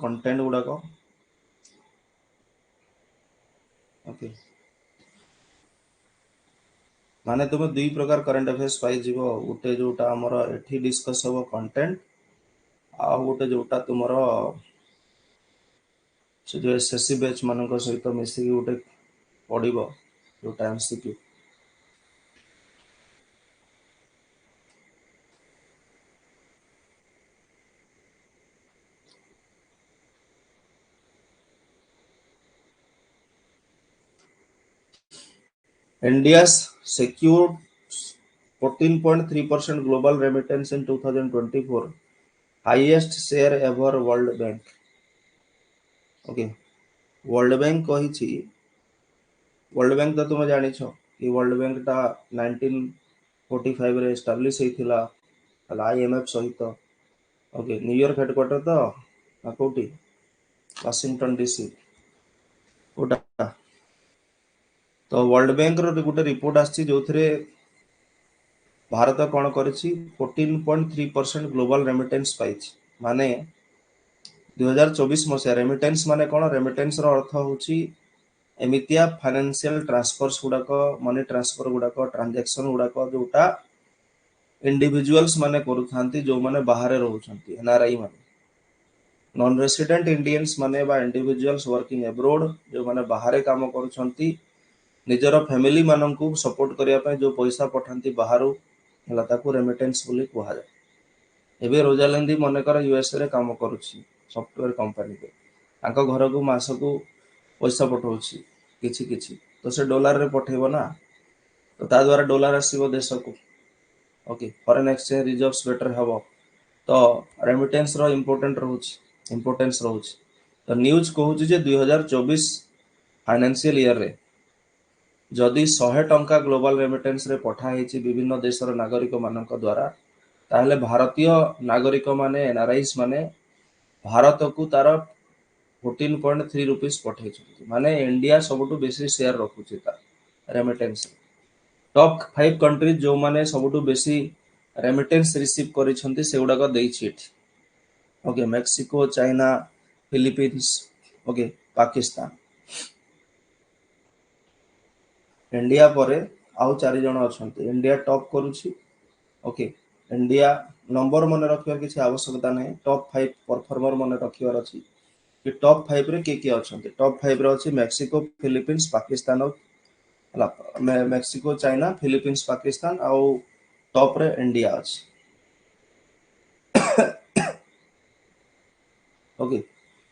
Content गुड़ाक okay माने तुम दुई प्रकार करंट अफेयर्स पाई जीवो गोटे जोटा हमर एठी डिस्कस हो कंटेंट आ गोटे जोटा तुमर से जो एसएससी बैच मानक सहित मिसिकी गोटे पड़िबो जोटा MCQ India's secured 14.3% global remittance in 2024, highest share ever World Bank. Okay, World Bank कही वर्ल्ड बैंक तो तुम जानी कि वर्ल्ड बैंक टा 1945 रे एस्टाब्लिश होइथिला आईएमएफ सहित ओके न्यूयॉर्क हेडक्वार्टर तो कोठी वाशिंगटन डीसी ओटा तो वर्ल्ड बैंक रो गोटे रिपोर्ट आछि जोथरे भारत कौन करिछि 14.3% ग्लोबल रेमिटेंस पाइछि माने 2024 मसिया रेमिटेंस माने कौन रेमिटेंस रो अर्थ होछि एमितिया फाइनेंशियल ट्रांसफर्स गुड़ाक मनी ट्रांसफर गुड़ाक ट्रांजैक्शन गुड़ाक जोटा इंडिविजुअल्स माने करूथांती जो माने बाहर रहउछंती एनआरआई माने नॉन रेसिडेंट इंडियंस माने बा इंडिविजुअल्स वर्किंग अब्रोड जो माने बाहर काम करूछंती निजर फैमिली मानन को सपोर्ट करिया पय जो पैसा पठांती बाहरु हला ताको रेमिटेंस बोली कुहा जाय एबे रोजालिंदी मने कर यूएसए रे काम करूछि सॉफ्टवेयर कंपनी पे आंको घर को मास को पैसा पठाउछि किछि किछि तो से डॉलर रे पठेबो ना तो ता द्वारा डॉलर आसीबो देश को okay foreign exchange reserves better हबो तो रेमिटेंस रो इंपोर्टेंस रहउछि तो न्यूज कहउछि जे 2024 फाइनेंशियल ईयर रे जदि 100 टंका ग्लोबल रेमिटेंस रे पठा हेछि विभिन्न देशर नागरिक मानक द्वारा ताहले भारतीय नागरिक माने एनआरआईस माने भारत को तार 14.3 रुपीस पठे माने इंडिया सबुठु बेसी शेयर रखुछि ता रेमिटेंस टॉप 5 कंट्रीज जो माने सबुठु बेसी रेमिटेंस रिसीव करिसंती सेगुडा को देइछि एठी okay Mexico China Philippines okay Pakistan India परे आउ 4 जण अछंती इंडिया टॉप करूछि ओके इंडिया नंबर मन रखियार किछि आवश्यकता नै टॉप 5 परफॉर्मर मन रखियार अछि कि टॉप 5 रे के अछंती टॉप 5 रे अछि Mexico Philippines Pakistan Mexico China Philippines Pakistan आउ टॉप रे इंडिया अछि ओके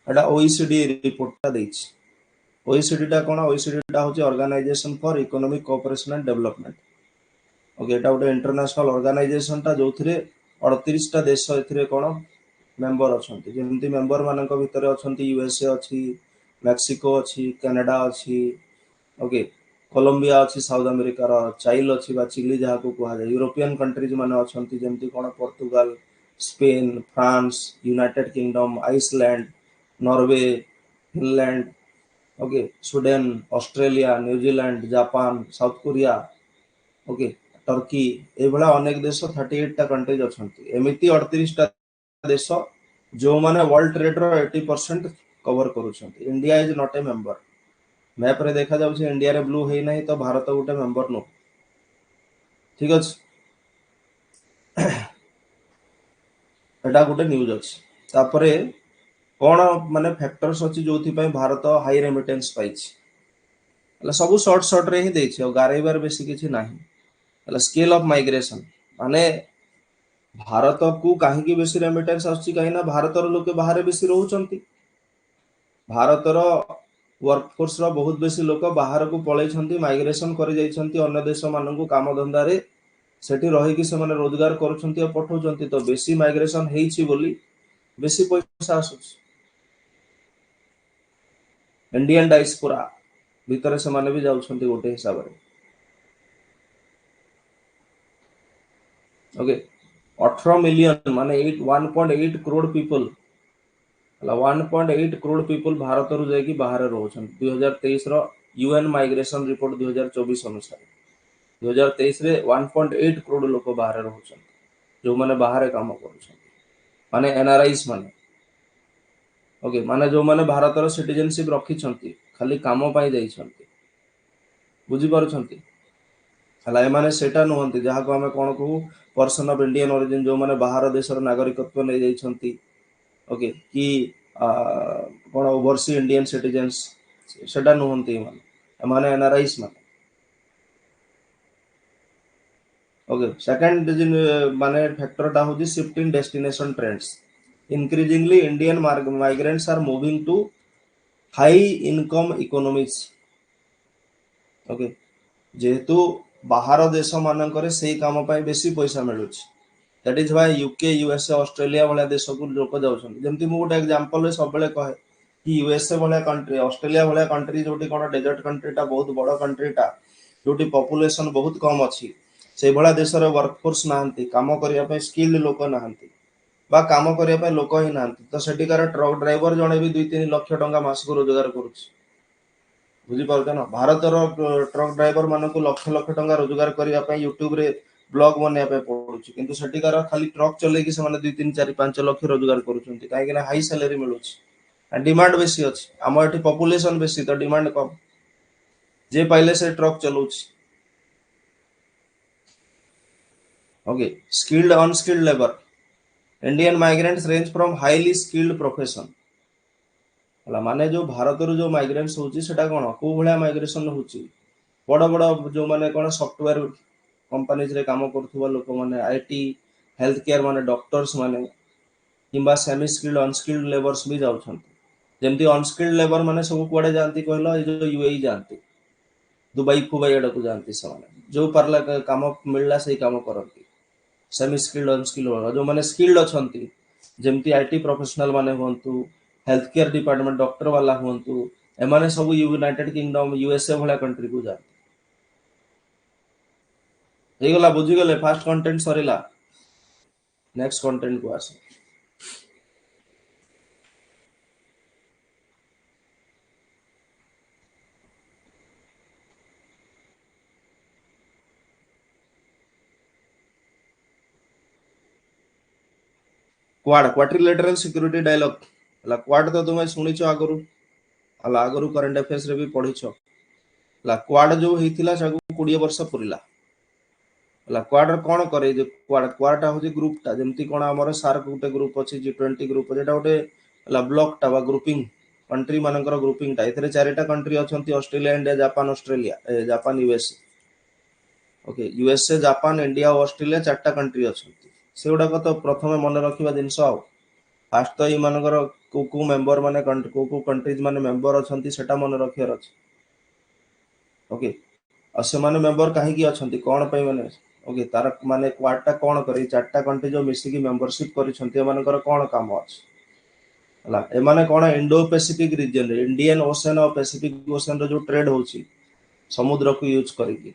एटा ओईसीडी रिपोर्ट ता दैछि ओईसीडी टा कोन ओईसीडी टा होछि organisation for economic cooperation and development okay एटा गोटे इंटरनेशनल ऑर्गेनाइजेशन टा जोथरे 38 टा देश एथिरे कोन मेंबर अछंती जेमति मेंबर मानक भितरे अछंती यूएसए अछि मेक्सिको अछि कनाडा अछि ओके कोलंबिया अछि साउथ अमेरिका रो चाइल अछि बा चिली जहा को कुहा जाय यूरोपियन कंट्रीज माने अछंती जेमति कोन Portugal Spain France United Kingdom Iceland Norway Finland okay Sweden Australia New Zealand Japan South Korea okay Turkey ए बला अनेक देश 38 टा कंट्रीज अछंती एमिति 38 टा देश जो माने वर्ल्ड ट्रेड रो 80% कवर करूछंती India is not a member map रे देखा जाउछ इंडिया रे ब्लू हेई नाही तो भारत गोटे मेंबर नो ठीक अछि एटा गोटे न्यूज अछि तापरे कोन माने फैक्टर्स अछि जोथि पय भारत हाई रेमिटेंस पाइछि हला सब शॉर्ट रे ही देछि और गारेबार बेसी किछि नाही हला स्केल ऑफ माइग्रेशन माने भारत को काहे की बेसी रेमिटेंस आछि काहे ना भारत रो लोक बाहर बेसी रहउचंती भारत रो वर्कफोर्स रो बहुत बेसी लोक बाहर को पळै छंती माइग्रेशन करि जाई छंती अन्य देश मानन को काम धंदा रे सेठी रहि कि से माने रोजगार करूछंती और पठौछंती तो बेसी माइग्रेशन हेछि बोली बेसी पैसा आसुछ इंडियन डायस्पोरा भीतर से माने भी जाउछंती गोटे हिसाब रे ओके 18 मिलियन माने 1.8 करोड़ पीपल 1.8 करोड़ पीपल भारत रु जाई कि बाहर रहउछन 2023 रो यूएन माइग्रेशन रिपोर्ट 2024 अनुसार 2023 रे 1.8 करोड़ लोक बाहर रहउछन जो माने बाहर काम करूछन माने एनआरआईस माने ओके माने जो माने भारतर सिटीजनशिप रखिछंती खाली काम पाई जाइछंती बुझी पारुछंती हला एमाने सेटा नुहंती जहा को हमें कोन कहू पर्सन ऑफ इंडियन ओरिजिन जो माने बाहर देशर नागरिकत्व नै जाइछंती ओके कि कोन ओवरसी इंडियन सिटीजन्स सेटा नुहंती माने एनआरआईस माने ओके सेकंड माने फैक्टर टा होजी shift in destination trends increasingly Indian migrants are moving to high income economies okay जेहेतु बाहर देश मानकरे सेही काम पाई बेसी पैसा मिलुछि that is why UK USA Australia वाला देश को लोक जाउछन जेमति मु गोटे एग्जांपल रे सबले कहे कि यूएसए वाला कंट्री ऑस्ट्रेलिया वाला कंट्री जोटी कोन डेजर्ट कंट्री टा बहुत बड़ कंट्री टा जोटी पॉपुलेशन बहुत कम अछि से भला देश रे वर्कफोर्स नाहंती काम करिया पे स्किल्ड लोक नाहंती बा काम करिया पे लोक ही नाहंती तो सेटिकार ट्रक ड्राइवर जणे भी 2-3 लाख टंका मास को रोजगार करूछि बुझी पारछ ना भारतर ट्रक ड्राइवर मान को लक्ष लक्ष टंका रोजगार करिया पे यूट्यूब रे ब्लॉग बनिया पे पड़ुछि किंतु सेटिकार खाली ट्रक चले कि से माने 2-3-4-5 लाख रोजगार करूछंती काहे कि ना हाई सैलरी मिलुछि आ डिमांड बेसी अछि हम एठी पॉपुलेशन बेसी तो डिमांड कम जे पाइले से ट्रक चलुछि okay skilled unskilled labour Indian migrants range from highly skilled profession हला माने जो भारतर जो माइग्रेंट्स होची सेटा कोन को भलिया माइग्रेशन होची बड़ बड़ जो माने कोन सॉफ्टवेयर कंपनीज रे काम करथुवा लोक माने आईटी हेल्थ केयर माने डॉक्टर्स माने किंबा सेमी स्किल्ड अनस्किल्ड लेबर्स भी जाउछन जेमति अनस्किल्ड लेबर माने सब कुआडे जानती कहलो ए जो यूएई जानती दुबई फुबई एडा को जानती से माने जो परला काम मिलला सही काम करती सेमी स्किल्ड अनस्किल्ड जो माने स्किल्ड अछंती जेमति आईटी प्रोफेशनल माने होंतु हेल्थ केयर डिपार्टमेंट डॉक्टर वाला होंतु एमाने सब यूनाइटेड किंगडम यूएसए वाला कंट्री को जा हे गला बुझी गले fast content Sarila next content को आसे क्वाड्रिलेटरल सिक्योरिटी डायलॉग हला क्वाड तो तुमे सुनिचो आगरु हला आगरु करंट अफेयर्स रे भी पढिछो हला क्वाड जो हेतिला सागु 20 वर्ष पुरिला हला क्वाड कोन करे जे क्वाड टा होजे ग्रुप टा जेमति कोन हमर सार्क गुटे ग्रुप अछि जी20 ग्रुप जेटा गोटे हला ब्लॉक टा बा ग्रुपिंग कंट्री मानकर ग्रुपिंग टा एथरे चारिटा कंट्री अछंती Australia India Japan Australia Japan US okay USA Japan India Australia चारटा कंट्री अछंती सेउडा को तो प्रथमे मन रखिबा जिंस आ फास्ट तो ई मानकर को मेंबर माने को कंट्रीज माने मेंबर अछंती सेटा मन रखियार अछि ओके आ से माने मेंबर काहे की अछंती कोन पय माने ओके तार माने क्वाड टा कोन करी चारटा कंट्री जो मिसी की मेंबरशिप करिसंती मानकर कोन काम अछि हला ए माने कोन इंडो पैसिफिक रीजन रे इंडियन ओशन और पैसिफिक ओशन रो जो ट्रेड होची समुद्र को यूज करिकी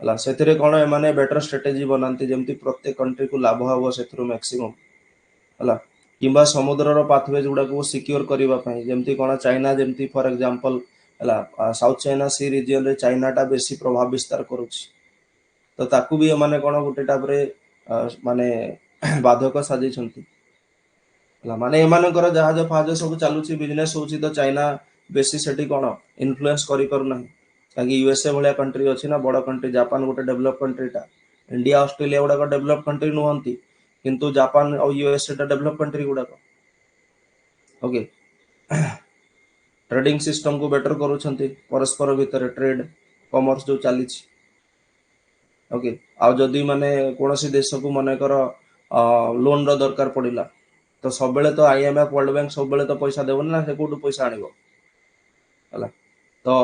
हला सेतरे कोन ए माने बेटर स्ट्रेटजी बनांती जेमति प्रत्येक कंट्री को लाभ हबो सेथरो मैक्सिमम हला किंबा समुद्र रो पाथवेज गुडा को सिक्योर करिबा पई जेमति कोन चाइना जेमति फॉर एग्जांपल हला साउथ चाइना सी रीजन रे चाइना टा बेसी प्रभाव विस्तार करूची तो ताकू भी माने कोन गुटे टापरे माने बाधक साजी छंती हला माने ए मानकर जहाज फाज सब चालुची बिजनेस होची तो चाइना बेसी सेठी कोन इन्फ्लुएंस करि करू नाही काकि यूएसए भलिया कंट्री अछि ना बड़ कंट्री जापान गोटे डेवलप कंट्री टा इंडिया ऑस्ट्रेलिया गुडा डेवलप कंट्री नुहंती किंतु जापान और यूएसए टा डेवलप कंट्री गुडा ओके ट्रेडिंग सिस्टम को बेटर करूछंती परस्पर भितर ट्रेड कॉमर्स जो चालीछि ओके आ जदी माने कोनोसी देश को माने कर लोन रो दरकार पड़िला तो सब बेले तो आईएमएफ वर्ल्ड बैंक सब बेले तो पैसा देबन ना से कोटू पैसा आनिबो हला तो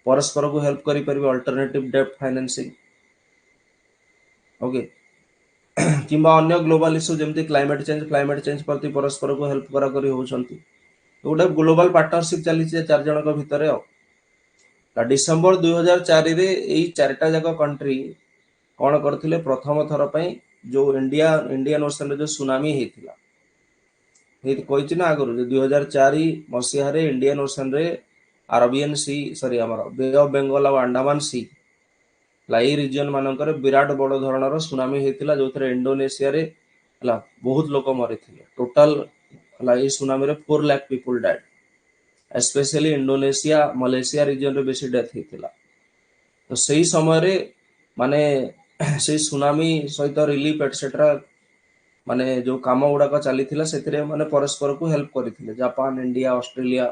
परस्पर को हेल्प करि परिबे अल्टरनेटिव डेब्ट फाइनेंसिंग ओके किंबा अन्य ग्लोबल इश्यू जेमति क्लाइमेट चेंज प्रति परस्पर को हेल्प करा करी होउछंती गोटे ग्लोबल पार्टनरशिप चली चार जन भितर डिसेंबर 2004 रे एई चारटा जाक कंट्री कौन करथिले प्रथम थर पई जो इंडियन ओशन रे जो सुनामी हेतिला हे कहिछि ना आगरु जे 2004 मसिया रे इंडियन ओशन रे अरबियन सी सॉरी हमर बे ऑफ बंगाल और अंडमान सी लाई रीजन मानकर विराट बड़ धरणर सुनामी हेतिला जो थरे इंडोनेशिया रे हला बहुत लोक मरिथिले टोटल हला ए सुनामी रे 4 lakh people died specially Indonesia Malaysia region रे बेसी डेथ हेतिला तो सही समय रे माने से सुनामी सहित रिलीफ एटसेट्रा माने जो काम गुड़ाक चली माने परस्पर को हेल्प करथिले जापान इंडिया ऑस्ट्रेलिया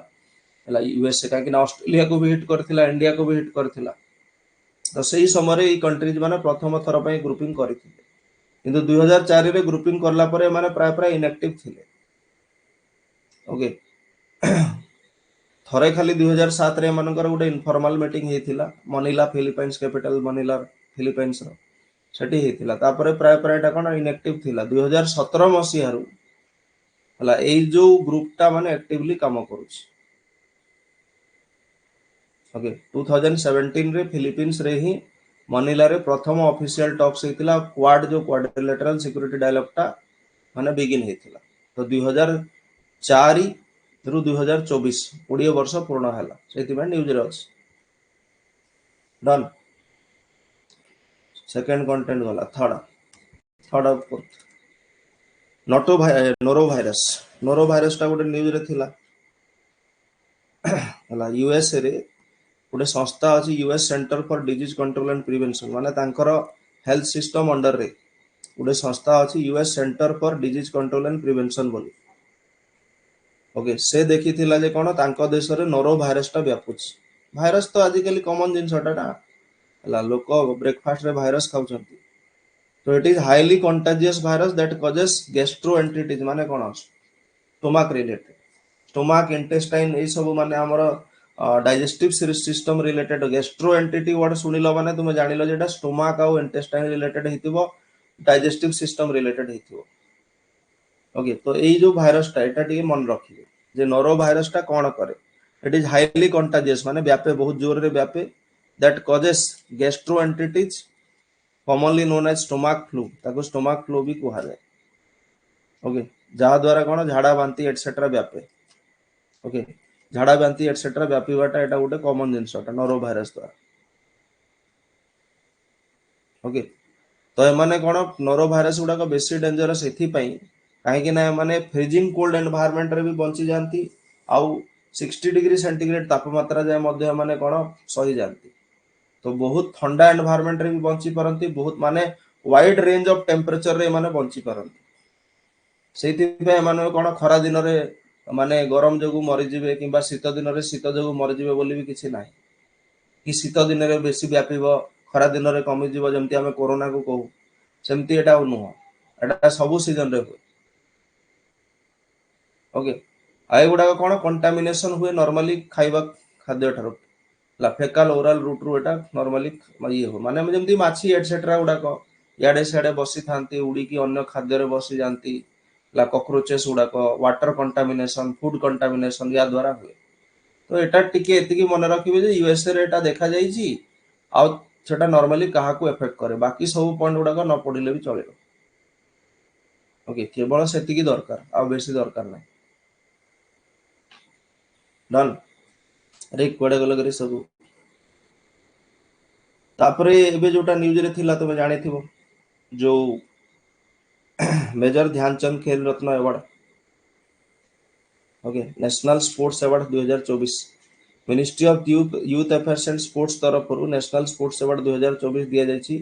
हला यूएसए कहीं ऑस्ट्रेलिया को भी हिट करथिला इंडिया को भी हिट करथिला तो सही समय रे ई कंट्रीज माने प्रथम थर पई ग्रुपिंग करथिले किंतु 2004 रे ग्रुपिंग करला परे माने प्राय प्राय इनएक्टिव थिले ओके थरे खाली 2007 रे मानकर गोटे इनफॉर्मल मीटिंग हेतिला Manila Philippines capital Manila Philippines रो सेठी हेतिला तापरे प्राय प्राय टा कोन इनएक्टिव थिला 2017 मसिया रु हला एई जो ग्रुपटा माने एक्टिवली काम करूछ ओके 2017 रे फिलीपींस रे ही मनीला रे प्रथम ऑफिशियल टॉक्स हेतिला क्वाड जो क्वाड्रिलेटरल सिक्योरिटी डायलॉग टा माने बिगिन हेतिला तो 2004 रु 2024 20 वर्ष पूर्ण हैला सेति में न्यूज रे अछि डन सेकंड कंटेंट वाला थर्ड और फोर्थ नोरो वायरस टा गोटे न्यूज रे थिला हला यूएस रे गोटे संस्था अछि US centre for disease control and prevention माने तांकर हेल्थ सिस्टम अंडर रे गोटे संस्था अछि US centre for disease control and prevention बोली ओके से देखी थिला जे कोन तांको देश रे नोरो वायरस टा व्यापुछ वायरस तो आजिकली कॉमन जिंस हटा ना हला लोक ब्रेकफास्ट रे वायरस खाउछंती तो it is highly contagious virus that causes gastroenteritis माने कोन स्टोमक रिलेटेड स्टोमक इंटेस्टाइन ए सब माने हमर digestive system related gastroenteritis word सुनिलो माने तुमे जानिलो जेटा स्टोमक आ इंटेस्टाइन रिलेटेड हितिबो डाइजेस्टिव सिस्टम रिलेटेड हितिबो ओके तो एई जो वायरस टा एटा टिके मन रखिबे जे नोरो वायरस टा कोन करे इट इज हाईली कंटाजियस माने व्यापे बहुत जोर रे व्यापे that causes gastroenteritis commonly known as stomach flu ताको स्टोमक फ्लू भी कुहा जाय ओके जहा द्वारा कोन झाड़ा बांती एटसेट्रा व्यापे ओके झाड़ा बांती एटसेट्रा व्यापीबाटा एटा गोटे कॉमन जिंसटा नोरो वायरस द्वारा ओके तो एमाने कोन नोरो वायरस गुडा बेसी डेंजरस एथि पई काहे कि ना माने फ्रीजिंग कोल्ड एनवायरनमेंट रे भी बंची जानती आउ 60 डिग्री सेंटीग्रेड तापमात्रा जाय मध्य माने कोन सही जानती तो बहुत ठंडा एनवायरनमेंट रे भी बंची परंती बहुत माने वाइड रेंज ऑफ टेंपरेचर रे माने बंची परंती सेति पे माने कोन खरा दिन रे माने गरम जगु मरि जिवे किबा शीत दिन रे शीत जगु मरि जिवे बोली भी किछि नाही कि शीत दिन रे बेसी व्यापीबो खरा दिन रे कमी जिवो जेमति हमें कोरोना को कहू सेमति एटा नुह एटा सब सीजन रे हो ओके आय गुडा कोन कंटामिनेशन हुए नॉर्मली खाइबा खाद्य ठारो ला फेकल ओरल रूट रू एटा नॉर्मली ये हो माने जेमति माछी एटसेट्रा गुडा को याडे सेडे बसी थांती उडी की अन्य खाद्य रे बसी जानती ला कॉकरोचेस गुडा को वाटर कंटामिनेशन फूड कंटामिनेशन या द्वारा हुए तो एटा टिके एतिकी मन रखिबे जे यूएसए रे एटा देखा जाई छी आ सेटा नॉर्मली कहा को इफेक्ट करे बाकी सब पॉइंट गुडा को न पढिले भी चलेबो ओके केवल सेतिकी दरकार आ बेसी दरकार नै डन अरे कोडे गले करे सब तापरे एबे जोटा न्यूज रे थिला तमे जाने थिबो जो major Dhyan Chand Khel Ratna award okay national sports award 2024 ministry of youth affairs and sports तरफ रु नेशनल स्पोर्ट्स अवार्ड 2024 दिया जायछि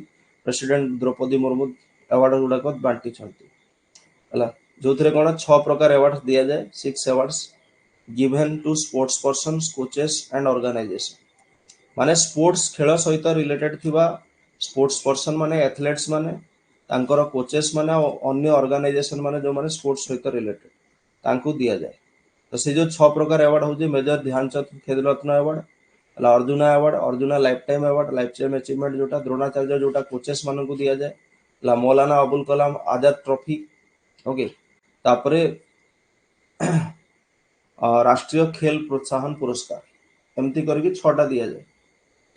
प्रेसिडेंट द्रौपदी मुर्मू अवार्ड गुडा को बांटी छंती हला जोथरे कोन 6 प्रकार अवार्ड दिया जाय 6 awards given to sports persons coaches and organisation माने स्पोर्ट्स खेल सहित रिलेटेड थिबा स्पोर्ट्स पर्सन माने एथलेट्स माने तांकर कोचेस माने अन्य ऑर्गेनाइजेशन माने जो माने स्पोर्ट्स सहित रिलेटेड तांकू दिया जाय तो से जो 6 प्रकार award होजे major Dhyan Chand Khel Ratna award हला arjuna life time award life time achievement जोटा द्रोणाचार्य जोटा कोचेस माने को दिया जाय हला मौलाना अबुल कलाम आजाद ट्रॉफी ओके तापरे राष्ट्रीय खेल प्रोत्साहन पुरस्कार एमती करके 6टा दिया जाए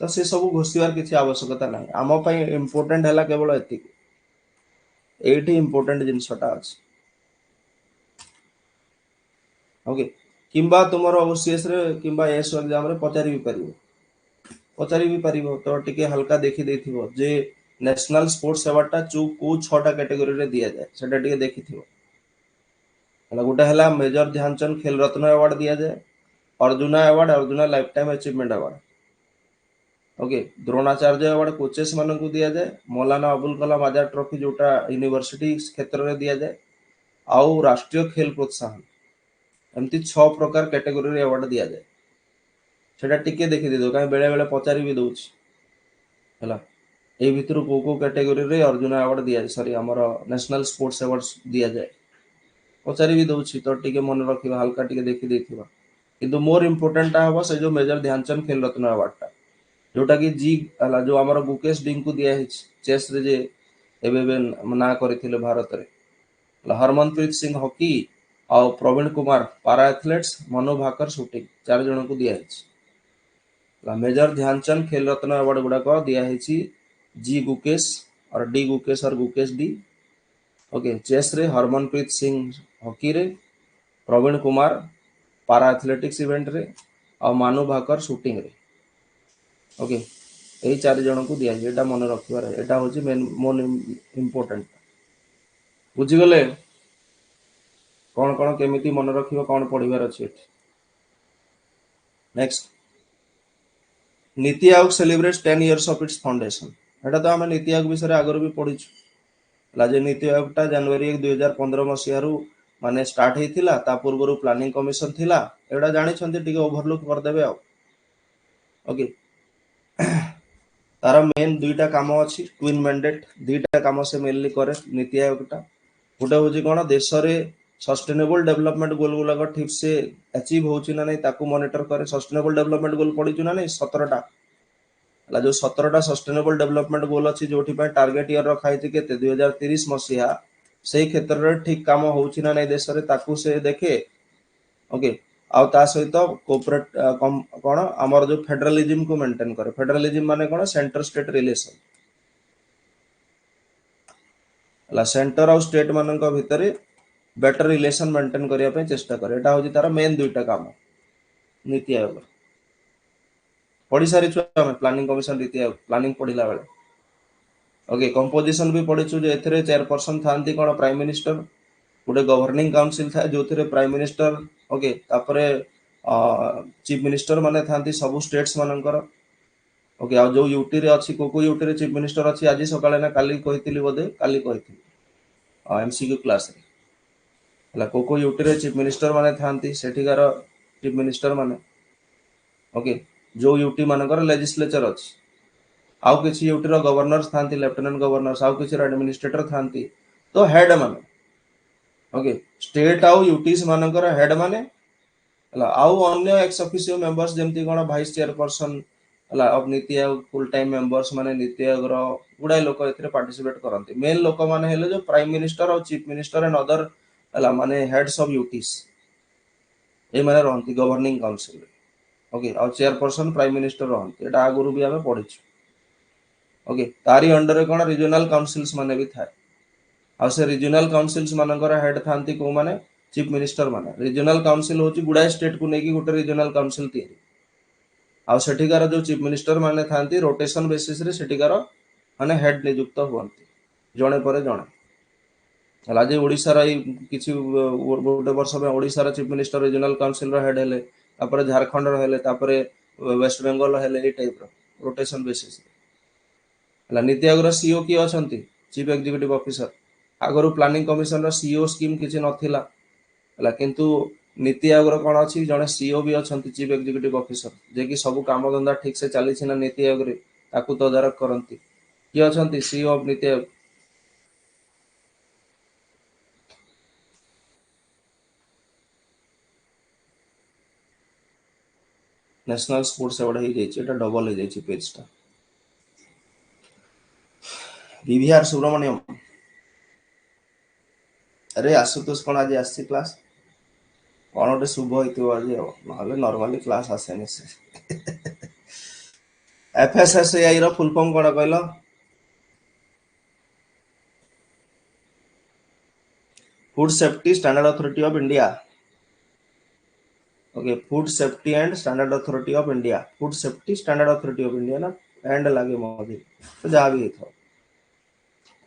तो से सब घोषिवार किसी आवश्यकता ना आम इम्पोर्टेंट है केवल एति एटी इम्पोर्टेंट जिनसटा अछि ओके किंबा तुमर ओसीएस रे किंबा एस एग्जाम रे पचारि भी परिबो तो टिके हल्का देखि देथिबो जे नेशनल स्पोर्ट्स अवार्ड टा को 6टा कैटेगरी रे दिया जाए सेटा टिके देखिथिबो गोटे है मेजर ध्यानचंद खेल रत्न अवार्ड दि जाए, arjuna award, arjuna life time achievement award, okay, Dronacharya award coaches मान को दि जाए, मौलाना अबुल कलाम आजाद ट्रॉफी जोटा यूनिवर्सिटी क्षेत्र में दि जाए, आउ राष्ट्रीय खेल प्रोत्साहन, एमती 6 प्रकार कैटेगोरी अवार्ड दि जाए। सेटा टिके देखि दे दो, कहीं बेले बेले पचारि भी दउछि हला ए भितर को कैटेगोरी रे अर्जुन अवार्ड दिया, सॉरी हमर नेशनल स्पोर्ट्स अवार्ड्स दिया जाए, पचारि भी दउछि तो टिके मन रखिबा, हल्का टिके देखि देथिबा। किंतु मोर इंपोर्टेंट टा हबो से जो मेजर ध्यानचंद खेल रत्न अवार्ड टा, जोटा कि जी हला जो हमर गुकेश डिंग को दिया है चेस रे, जे एबे ना करथिले भारत रे, हरमनप्रीत सिंह हॉकी और प्रवीण कुमार पारा एथलेट्स, मनु भाकर शूटिंग, 4 जन को दिया है। मेजर ध्यानचंद खेल रत्न अवार्ड गुड़ाक दिया है जी गुकेश और डी गुकेश और गुकेश डी, ओके, चेस रे हरमनप्रीत सिंह हॉकी रे, प्रवीण कुमार पारा एथलेटिक्स इवेंट रे और मानु भाकर शूटिंग रे, ओके, यही 4 जन को दिया है। मन रखिबार एटा होची मेन मोन इंपोर्टेंट, बुझिगले कौन कौन केमिति मन रखिबो, कौन पढ़िबार अछि। Next, NITI Aayog celebrates 10 years of its foundation. एटा तो आम नीति आयोग विषय आगर भी पढ़ीछु, जे नीति आयोग टा जनवरी 1 2015 मसीह माने स्टार्ट होइथिला, ता पूर्व प्लानिंग कमिशन थिला, एटा जानि छन्ते टिके ओवरलुक कर देबे। ओके, तार मेन दुईटा काम अछि, ट्विन मैंडेट, दुईटा काम से मेनली करे नीति आयोग टा। गोटे होची कोन, देश रे सस्टेनेबल डेवलपमेंट गोल गुला ठीक से अचीव होची ना नहीं ताकू मॉनिटर करे। सस्टेनेबल डेवलपमेंट गोल पढ़ीचु ना नहीं, 17टा जो 17टा सस्टेनेबल डेवलपमेंट गोल अच्छी, जो टार्गेट ईयर रखाई केते 2030 मसीहा, से क्षेत्र रे ठीक काम होची ना नहीं देश रे ताकू से देखे। ओके, आउ ता सहित कोऑपरेट कोन हमर जो फेडरलिज्म को मेंटेन करे। फेडरलिज्म माने कोन, सेंटर स्टेट रिलेशन, सेंटर और स्टेट मानक भितर बेटर रिलेशन मेंटेन करिया पे चेष्टा करे। एटा होची तार मेन दुईटा काम नीति आयोग। पढ़ी सारी हमें planning commission NITI Aayog planning पढ़िला बेले। ओके, कंपोजिशन भी पढ़ीचु, जे एथरे चेयरपर्सन थांती कोन प्राइम मिनिस्टर, गोटे गवर्निंग काउंसिल था जो थे प्राइम मिनिस्टर, ओके, तापरे चीफ मिनिस्टर माने थांती सब स्टेट्स मानकर। ओके, आ जो यूटी रे अछि, को यूटी रे चीफ मिनिस्टर अछि, आज सकाळे ना काली कहितली, बोधे काली कहितली एमसीक्यू क्लास रे, हला को यूटी रे चीफ मिनिस्टर माने थांती, सेठिकार चीफ मिनिस्टर माने। ओके, जो यूटी मानकर लेजिस्लेचर अछि, आउ किछि यूटी रो गवर्नर्स थांती, लेफ्टिनेंट गवर्नर्स, आउ किछि एडमिनिस्ट्रेटर थांती, तो हेड माने। ओके, स्टेट आउ यूटीज मानकर हेड माने, हला आउ अन्य एक्स ऑफिशियो मेंबर्स जेमती कोन वाइस चेयरपर्सन, हला of NITI Aayog, full time members माने नीति आयोग रो गुडाय लोक एथरे पार्टिसिपेट करंती। मेन लोक माने हेले जो प्राइम मिनिस्टर और चीफ मिनिस्टर एंड अदर, हला माने हेड्स ऑफ यूटीज, ए माने रहंती गवर्निंग काउंसिल रे। ओके, और चेयरपर्सन प्राइम मिनिस्टर रहंती, एटा आगुरु भी हमें पढ़िछु। ओके, तारी अंडर रे कोन रीजनल काउंसिल्स माने भी थाए, आ से रीजनल काउंसिल्स मानकर हेड थांती को माने चीफ मिनिस्टर माने। रीजनल काउंसिल होची गुडाय स्टेट को नेकी गोटे रीजनल काउंसिल तैयारी, आ सेठिकार जो चीफ मिनिस्टर माने थांती रोटेशन बेसिस रे सेठिकार माने हेड नियुक्त हुअंती, जणे परे जणे। हला जे ओडिसा रा किछि गोटे वर्ष में ओडिसा रा चीफ मिनिस्टर रीजनल काउंसिल रो हेड हेले, तापरे झारखंड रो हेले, तापरे वेस्ट बेंगल हेले, ए टाइप रो रोटेशन बेसिस रे। हला नीति आयोग रो सीईओ की अछंती, चीफ एग्जीक्यूटिव ऑफिसर। आगरु प्लानिंग कमिशन रो सीईओ स्कीम किछि नथिला, हला किंतु नीति आयोग रो कोन अछि, जणे सीईओ भी अछंती, चीफ एग्जीक्यूटिव ऑफिसर, जे कि सब काम धंदा ठीक से चली छिना नीति आयोग रे ताकू तदारक करंती। की अछंती CEO of NITI Aayog, national sports award ही जाइए, एटा डबल हो जाइए पेज टा। बीवीआर सुब्रमण्यम, अरे आशुतोष कौन आज आसी क्लास, कौन गोटे शुभ होइथिबो आज, नहले नॉर्मली क्लास आसेनी से। एफएसएसएआई रो फुल फॉर्म कोन कहलो, food safety standard authority of India. Okay, food safety and standard authority of India, food safety standard authority of India ना, एंड लागे मोदी तो जहाँ भी था।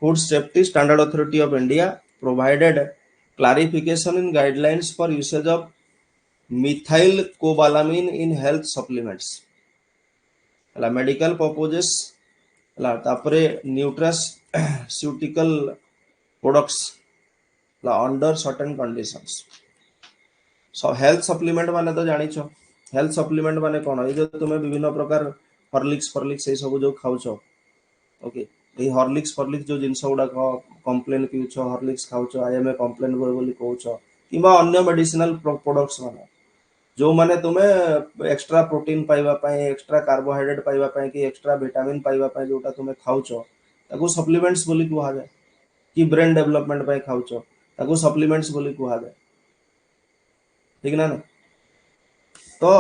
Food safety standard authority of India provided clarification in guidelines for usage of methyl cobalamin in health supplements ହେଲା medical purposes ହେଲା ତାପରେ nutraceutical products ହେଲା under certain conditions so health supplement माने तो जानिछ health supplement माने कोन ए जो तुमे विभिन्न प्रकार हॉर्लिक्स ए सब जो खाउछ ओके ए हॉर्लिक्स जो जिंस गुडा कंप्लेन पिउछ हॉर्लिक्स खाउछ आई एम ए कंप्लेन बोली कहउछ किबा अन्य मेडिसिनल प्रोडक्ट्स माने जो माने तुमे एक्स्ट्रा प्रोटीन पाइबा पाए एक्स्ट्रा कार्बोहाइड्रेट पाइबा पाए कि एक्स्ट्रा विटामिन पाइबा पाए जोटा तुमे खाउछ ताको सप्लीमेंट्स बोली कुहा जाय कि ब्रेन डेवलपमेंट पाए खाउछ ताको सप्लीमेंट्स बोली कुहा जाय ठीक ना तो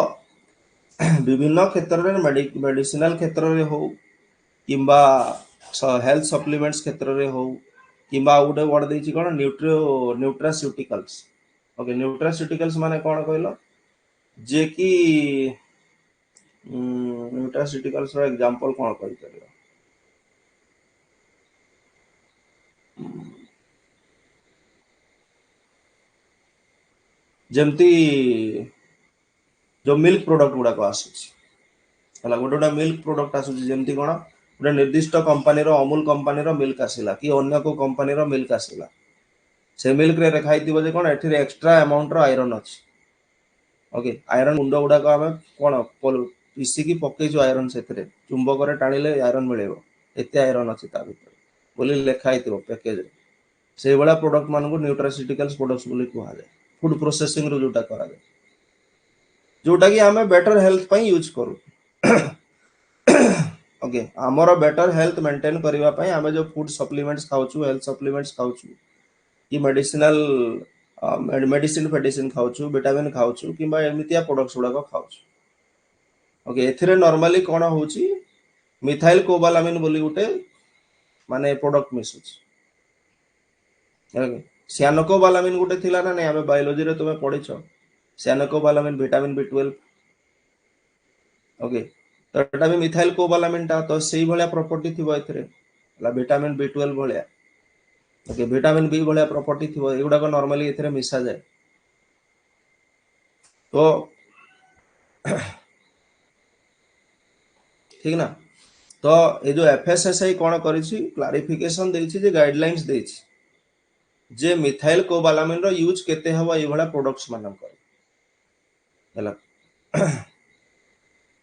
विभिन्न क्षेत्र में मेडिसिनल क्षेत्र में हो किंबा हेल्थ सप्लीमेंट्स क्षेत्र में हो किंबा गोटे वर्ड देछि कोन न्यूट्रास्यूटिकल्स ओके न्यूट्रास्यूटिकल्स माने कोन कहलो जे कि न्यूट्रास्यूटिकल्स रो एग्जांपल कोन कहि परियो जेमती जो मिल्क प्रोडक्ट गुडा को आसुची हला गोटे मिल्क प्रोडक्ट आसुची जेमती कोन गोटे निर्दिष्ट कंपनी रो अमूल कंपनी रो मिल्क आसिला कि अन्य को कंपनी रो मिल्क आसिला से मिल्क रे रखाइतिबो जे कोन एठी एक्स्ट्रा अमाउंट रो आयरन अछि ओके आयरन गुंड गुडा को हम कोन पीसी की पकेजो आयरन सेतरे चुंबक रे टाणिले आयरन मिलेबो एते आयरन अछि ता भीतर बोली लेखाइतिबो पैकेज रे से बडा प्रोडक्ट मान को न्यूट्रास्यूटिकल्स प्रोडक्ट्स बोली कुहा जाय फूड प्रोसेसिंग रो जोटा करा जाय जोटा कि हमें बेटर हेल्थ पई यूज करू ओके हमरो बेटर हेल्थ मेंटेन करबा पई हमें जो फूड सप्लीमेंट्स खाउछु हेल्थ सप्लीमेंट्स खाउछु कि मेडिसिनल मेडिसिन खाउछु विटामिन खाउछु किबा एमितिया प्रोडक्ट्स गुडा को खाउछु ओके एथिरे नॉर्मली कोन होउची मिथाइल कोबालामिन बोली गुटे माने प्रोडक्ट मिसुची ओके सियानोकोबालामिन गुटे थिला ना नै हमें बायोलॉजी रे तुमे पढिछो सियानोकोबालामिन विटामिन बी12 ओके तो एटा भी मिथाइल कोबालामिन ता तो सेही भलिया प्रॉपर्टी थिबो एथिरे ला विटामिन बी12 भलिया ओके विटामिन बी भलिया प्रॉपर्टी थिबो एगुडा को नॉर्मली एथिरे मिसा जाय तो ठीक ना तो ए जो एफएसएसआई कोन करिछि क्लैरिफिकेशन देछि जे गाइडलाइंस देछि जे मिथाइल कोबालामिन रो यूज केते हबो ए भला प्रोडक्ट्स मानन कर हला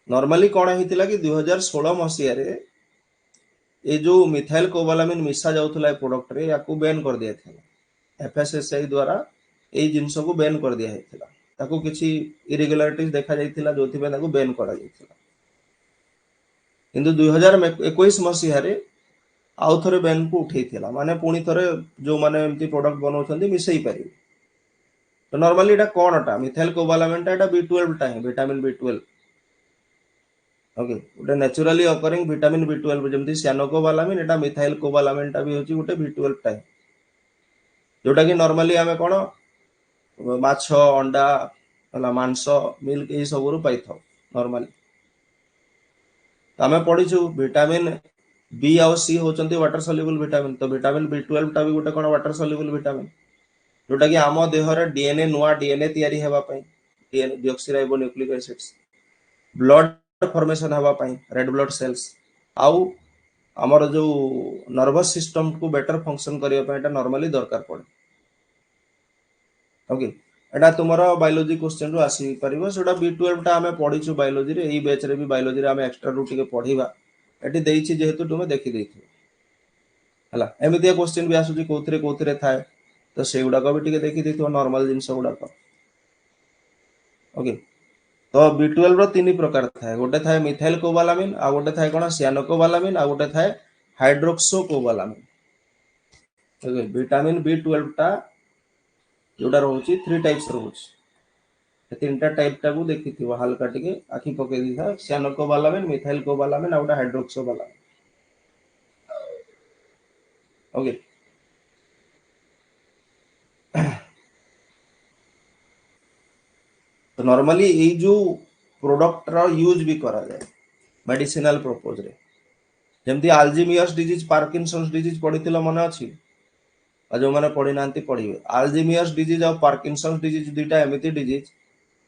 नॉर्मली कोन हितिला कि 2016 मसिया रे ए जो मिथाइल कोबालामिन मिसा जाउथला ए प्रोडक्ट रे याकू बैन कर दिया था एफएसएसआई द्वारा ए जिंस को बैन कर दिया हेतिला ताको किछि इरेगुलरिटीज देखा जाइतिला जोथि पे ताको बैन करा जाइतिला किंतु 2021 मसिया रे आउ थरे बैन को उठैतिला माने पुनी थरे जो माने एमती प्रोडक्ट बनौछन्ती मिसई पारि तो नॉर्मली एटा कोनटा मिथाइल कोबालामिन टा एटा बी12 टा है विटामिन बी12 ओके उटे नेचुरली अकरिंग विटामिन बी12 जेमती सियानोकोबालामिन एटा मिथाइल कोबालामिन टा भी होची उटे बी12 टा है जोटा कि नॉर्मली हमें कोन माछ अंडा हला मांस मिल्क ए सब रु पाइथौ नॉर्मली हमें पढिछु विटामिन बी और सी होचंती वाटर सॉल्युबल विटामिन तो विटामिन बी12 टा भी गोटे कोन वाटर सॉल्युबल विटामिन जोटा कि आम देह रे डीएनए नुआ डीएनए तयारी हेबा पई DNA deoxyribo nucleic acids blood formation हेबा पई रेड ब्लड सेल्स आउ हमर जो नर्वस सिस्टम को बेटर फंक्शन करिया पई एटा नॉर्मली दरकार पड़े ओके एटा तुमरो बायोलॉजी क्वेश्चन रु आसी परिबो सेटा बी12 टा हमें पढिछु बायोलॉजी रे एई बैच रे भी बायोलॉजी रे हमें एक्स्ट्रा रु टिके पढिबा एटी देइछि जेहेतु तुमे देखि देइथि हला एमितिया क्वेश्चन भी आसुची कोथरे थाए तो सेगुडा को भी टिके देखि देइथो नॉर्मल जिंस गुडा को ओके तो बी12 रो तीन प्रकार थाए गोटे थाए मिथाइल कोबालामिन आ गोटे थाए कोन सियानोकोबालामिन आ गोटे थाए हाइड्रोक्सोकोबालामिन ओके विटामिन बी12 टा जोडा रहउची 3 टाइप्स रहउची तीनटा टाइप टा को देखिथिबो हल्का टिके आखि पके दिथा सियानोकोबालामिन मिथाइल कोबालामिन आ गोटे हाइड्रोक्सोबालामिन ओके तो नॉर्मली ए जो प्रोडक्ट रा यूज भी करा जाए मेडिसिनल पर्पस रे जेमती अल्जीमियर्स डिजीज पार्किंसंस डिजीज पढिथिलो मन अछि और जो मैंने पढ़ी ना पढ़िए अल्जाइमर्स डिजीज और पार्किंसंस डिजीज दुईटा एमती डिजीज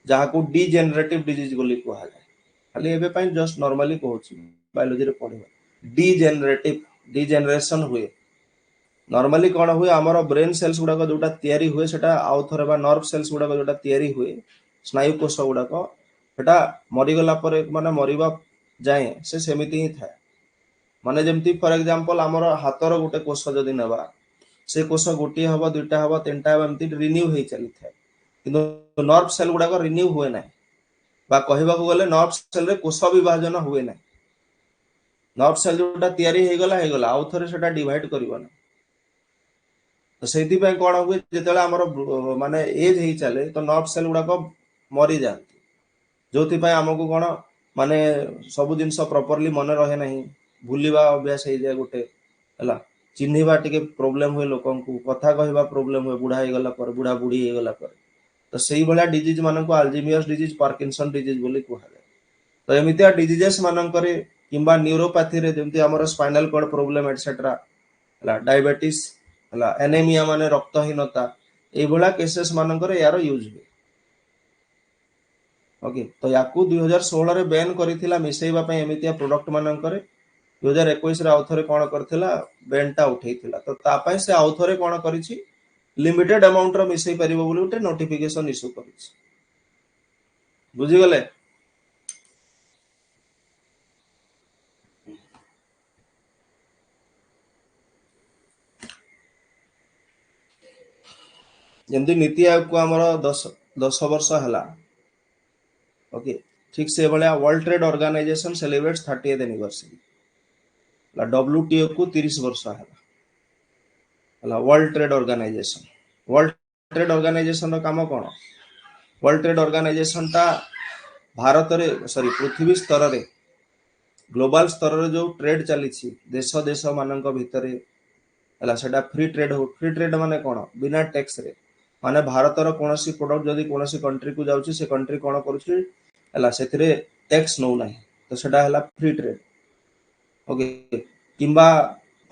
जहाँ को डिजेनरेटिव डिजीज बोली कहा जाए खाली एबे पाइन जस्ट नॉर्मली कहूची बायोलॉजी रे पढ़िबा डिजेनरेटिव डिजेनरेशन हुए नॉर्मली कौन हुए आमर ब्रेन सेल्स गुड़ाक जोटा तैयारी हुए सेटा आउ थरे बा नर्व सेल्स गुड़ाक जोटा तैयारी हुए स्नायु कोष गुड़ाक सेटा मरीगला पर माने मरिबा जाए से सेमिति ही थाए माने जेमती फॉर एग्जांपल आमर हाथर गोटे कोष जदि नेबा से कोष गोटे हबो दुईटा हबो तीनटा हबो एमती रिन्यू होई चली थाए किंतु नर्व सेल गुड़ाक रिन्यू हुए ना बा कहबाकू गले नर्व सेल रे कोष विभाजन हुए ना नर्व सेल जोटा तैयारी हे गला आउ थरे सेटा डिवाइड करबो ना तो से कौन हुए जो आम माने एज हो चले तो नर्व सेल गुड़ाक मरी जाती जो आमको कौन माने सब जिन प्रॉपर्ली मन रहे ना भूलवा अभ्यास हो जाए गोटे है चिन्हवा टे प्रोब्लेम हुए लोक कथा कहवा प्रोब्लेम हुए बुढ़ा हो गला बुढ़ा बुढ़ी हो गला तो से भाया डिजीज मान अल्जाइमर्स डिजीज पार्किंसन डिजीज बोली कहुए तो एमतिया डिजीजेस मानक किंबा न्यूरोपैथी रे जमती हमर स्पाइनल कॉर्ड प्रोब्लेम एटसेट्रा है डायबिटीज है एनेमिया माने रक्तहीनता ये केसेस मानक यार यूज हुए ओके तो या 2016 रे बैन करिथिला मिसेइबा पय एमितिया प्रोडक्ट मानक 2021 रे आउथरे कोन करथिला बैनटा उठैथिला तो ता पय से आउथरे कोन करिछि लिमिटेड अमाउंट रो मिसेइ परिबो बोली उटे नोटिफिकेशन इशू करिछि बुझी गले जमती नीति आयोग को हमर 10 वर्ष हला ओके ठीक से भाया world trade organisation celebrates 30th anniversary WTO को 30 वर्ष है वर्ल्ड ट्रेड ऑर्गेनाइजेशन काम कौन वर्ल्ड ट्रेड ऑर्गेनाइजेशन टा भारत रे सॉरी पृथ्वी स्तर रे ग्लोबल स्तर रे जो ट्रेड चली देश देश मानक भितर है सेटा फ्री ट्रेड माने कौन बिना टैक्स रे माने भारत रो कोनोसी प्रोडक्ट जदी कोनोसी कंट्री को जाउची से कंट्री कोन करूची हला सेथिरे टैक्स नो नाही तो सेटा हला फ्री ट्रेड ओके किंबा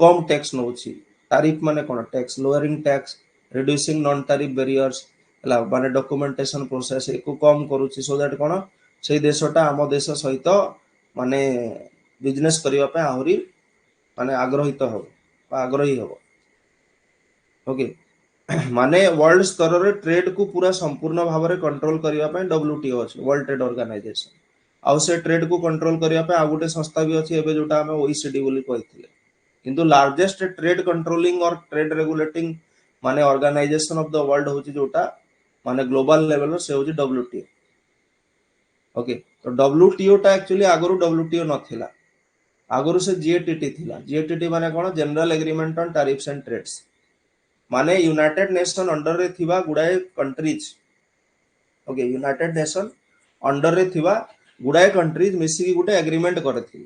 कम टैक्स नउची टैरिफ माने कोन tax lowering tax reducing non tariff barriers हला माने डॉक्यूमेंटेशन प्रोसेस को कम करूची सो दैट कोन से देशटा हम देश सहित माने बिजनेस करिवा पे आहुरी माने आग्रहित हो आग्रही हो ओके माने वर्ल्ड स्तर रे ट्रेड को पूरा संपूर्ण भाव में कंट्रोल करने डब्ल्यूटीओ अच्छे वर्ल्ड ट्रेड ऑर्गेनाइजेशन आउ से ट्रेड को कंट्रोल करने आ गोटे संस्था भी अच्छी एवं जोटा ओईसीडी बोली कही किंतु लार्जेस्ट ट्रेड कंट्रोलिंग और ट्रेड रेगुलेटिंग माने ऑर्गेनाइजेशन ऑफ द वर्ल्ड होची जोटा माने ग्लोबल लेवल से होची डब्ल्यूटीओ ओके तो डब्ल्यूटीओ टा एक्चुअली आगरु डब्ल्यूटीओ नथिला आगरु से जीएटीटी थिला जीएटीटी माने कोन general agreement on tariffs and trades माने यूनाइटेड नेशन अंडर रे थिबा गुडाए countries okay United Nation under रे थिबा गुडाए कंट्रीज मिसी की गुटे एग्रीमेंट करथिले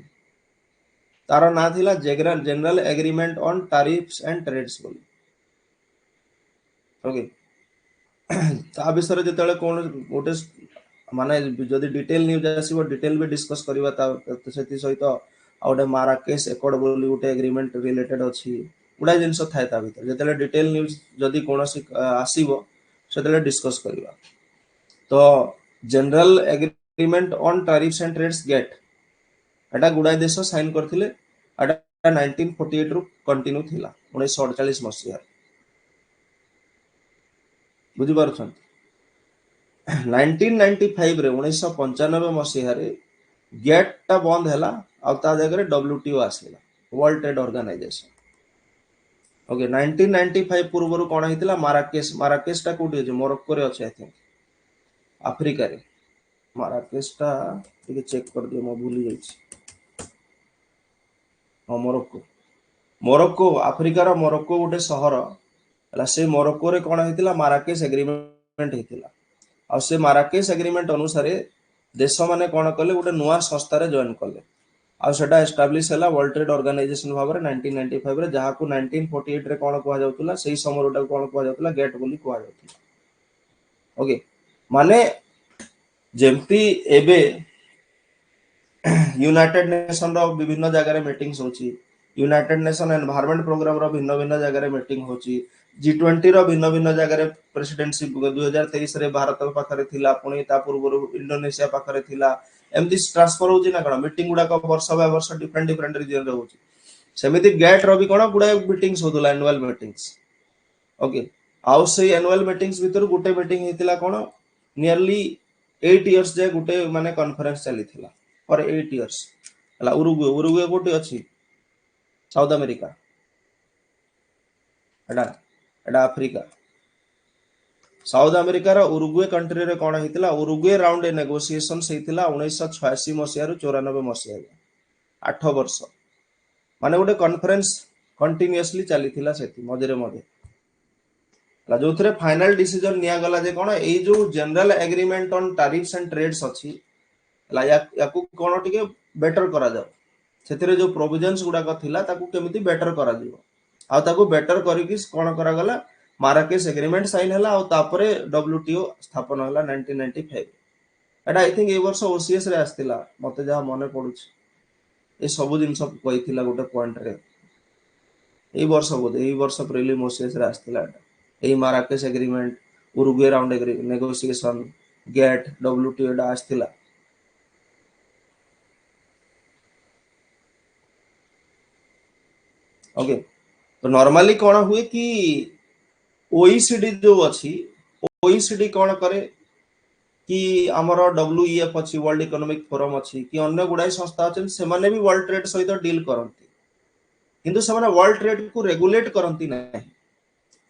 तार ना थिला general agreement on tariffs and trades बोली ओके ता विषय जेतले कोन गोटे माने जदि डिटेल न्यूज आसीबो डिटेल भी डिस्कस करबा ता सेति सहित आ गोटे माराकेश एकॉर्ड बोली गोटे एग्रीमेंट रिलेटेड अछि गुड़ा जिनस थाए ता भीतर जेतले डिटेल न्यूज जदि कोनोसी आसीबो सेतले डिस्कस करबा तो general agreement on tariffs and trades GATT एटा गुड़ा देश साइन करथिले एटा 1948 रु कंटिन्यू थिला 1948 मसिया बुझि पारछन 1995 रे 1995 मसिया रे गेट टा बंद हैला आ ता जगह रे डब्ल्यूटीओ आसीला वर्ल्ड ट्रेड ऑर्गेनाइजेशन ओके 1995 पूर्व कौन होता माराकेश टा कौटी अच्छे मोरक्को रे अच्छे आई थिंक आफ्रिका रे माराकेश टा टिके चेक कर दियो म भूली जाइछि हां मोरक्को आफ्रिका रो मोरक्को गोटे शहर हला से मोरक्को रे कौन होता माराकेश एग्रीमेंट होता आ से माराकेश एग्रीमेंट अनुसार देश माने कौन कले गोटे नुआ संस्था रे जॉइन कले आ सेटा एस्टाब्लिश हैला वर्ल्ड ट्रेड ऑर्गेनाइजेशन भाव रे 1995 रे जहा को 1948 रे कोन कोआ जाउतला सेही समय रो कोन कोआ जाउतला गेट बोली कोआ जाउतला ओके माने जेमती एबे यूनाइटेड नेशन रो विभिन्न जगह रे मीटिंग्स होची यूनाइटेड नेशन एनवायरनमेंट प्रोग्राम रो भिन्न भिन्न जगह रे मीटिंग होची G20 रो भिन्न भिन्न जगह रे प्रेसिडेंसी 2023 रे भारत पाखरे थिला पुणी ता पूर्व इंडोनेशिया पाखरे थिला एमती ट्रांसफर होची ना कोन मीटिंग गुडा को वर्ष बाय वर्ष डिफरेंट डिफरेंट रीजन रे होची सेमिति गेट रो भी कोन गुडा मीटिंग्स होतला एनुअल मीटिंग्स ओके आउ से एनुअल मीटिंग्स भीतर गुटे मीटिंग हेतिला कोन नियरली 8 इयर्स जे गुटे माने कॉन्फ्रेंस चली थिला फॉर 8 इयर्स हला उरुग्वे उरुग्वे कोटी अछि साउथ अमेरिका एडा एडा अफ्रीका साउथ अमेरिका रो उरुग्वे कंट्री रे कोन हेतिला उरुग्वे राउंड नेगोशिएशन हेतिला 1986 मसिया रु 94 मसिया 8 वर्ष माने गोटे कॉन्फ्रेंस कंटीन्यूअसली चली थिला सेति मझे मझे जो थे फाइनल डिसीजन निया गला जे कोन ए जो general agreement on tariffs and trades अछि याकू कोन टिके बेटर करा जाओ सेतिरे जो प्रोविजंस गुडा को थिला ताकू केमिति बेटर करा दियो आ ताकू बेटर करिकि कोन करा गला माराकेस एग्रीमेंट साइन हला आ तापरे डब्ल्यूटीओ स्थापन हला 1995 एटा आई थिंक ए वर्ष ओसीएस रे आस्तिला मते जा मने पडुछ ए सब दिन सब कहिथिला गोटे पॉइंट रे ए वर्ष प्रीलिम ओसीएस रे आस्तिला ए Marrakesh agreement Uruguay round negotiation GATT WTO एटा आस्तिला ओके तो नॉर्मली कौन हुए कि ओईसीडी जो अच्छी ओईसीडी कौन करे कि आमर डब्ल्यूईएफ अच्छी वर्ल्ड इकोनॉमिक फोरम अच्छी कि अन्य गुड़ाई संस्था अच्छे से माने भी वर्ल्ड ट्रेड सहित डील करती किंतु से माने वर्ल्ड ट्रेड को रेगुलेट करती नहीं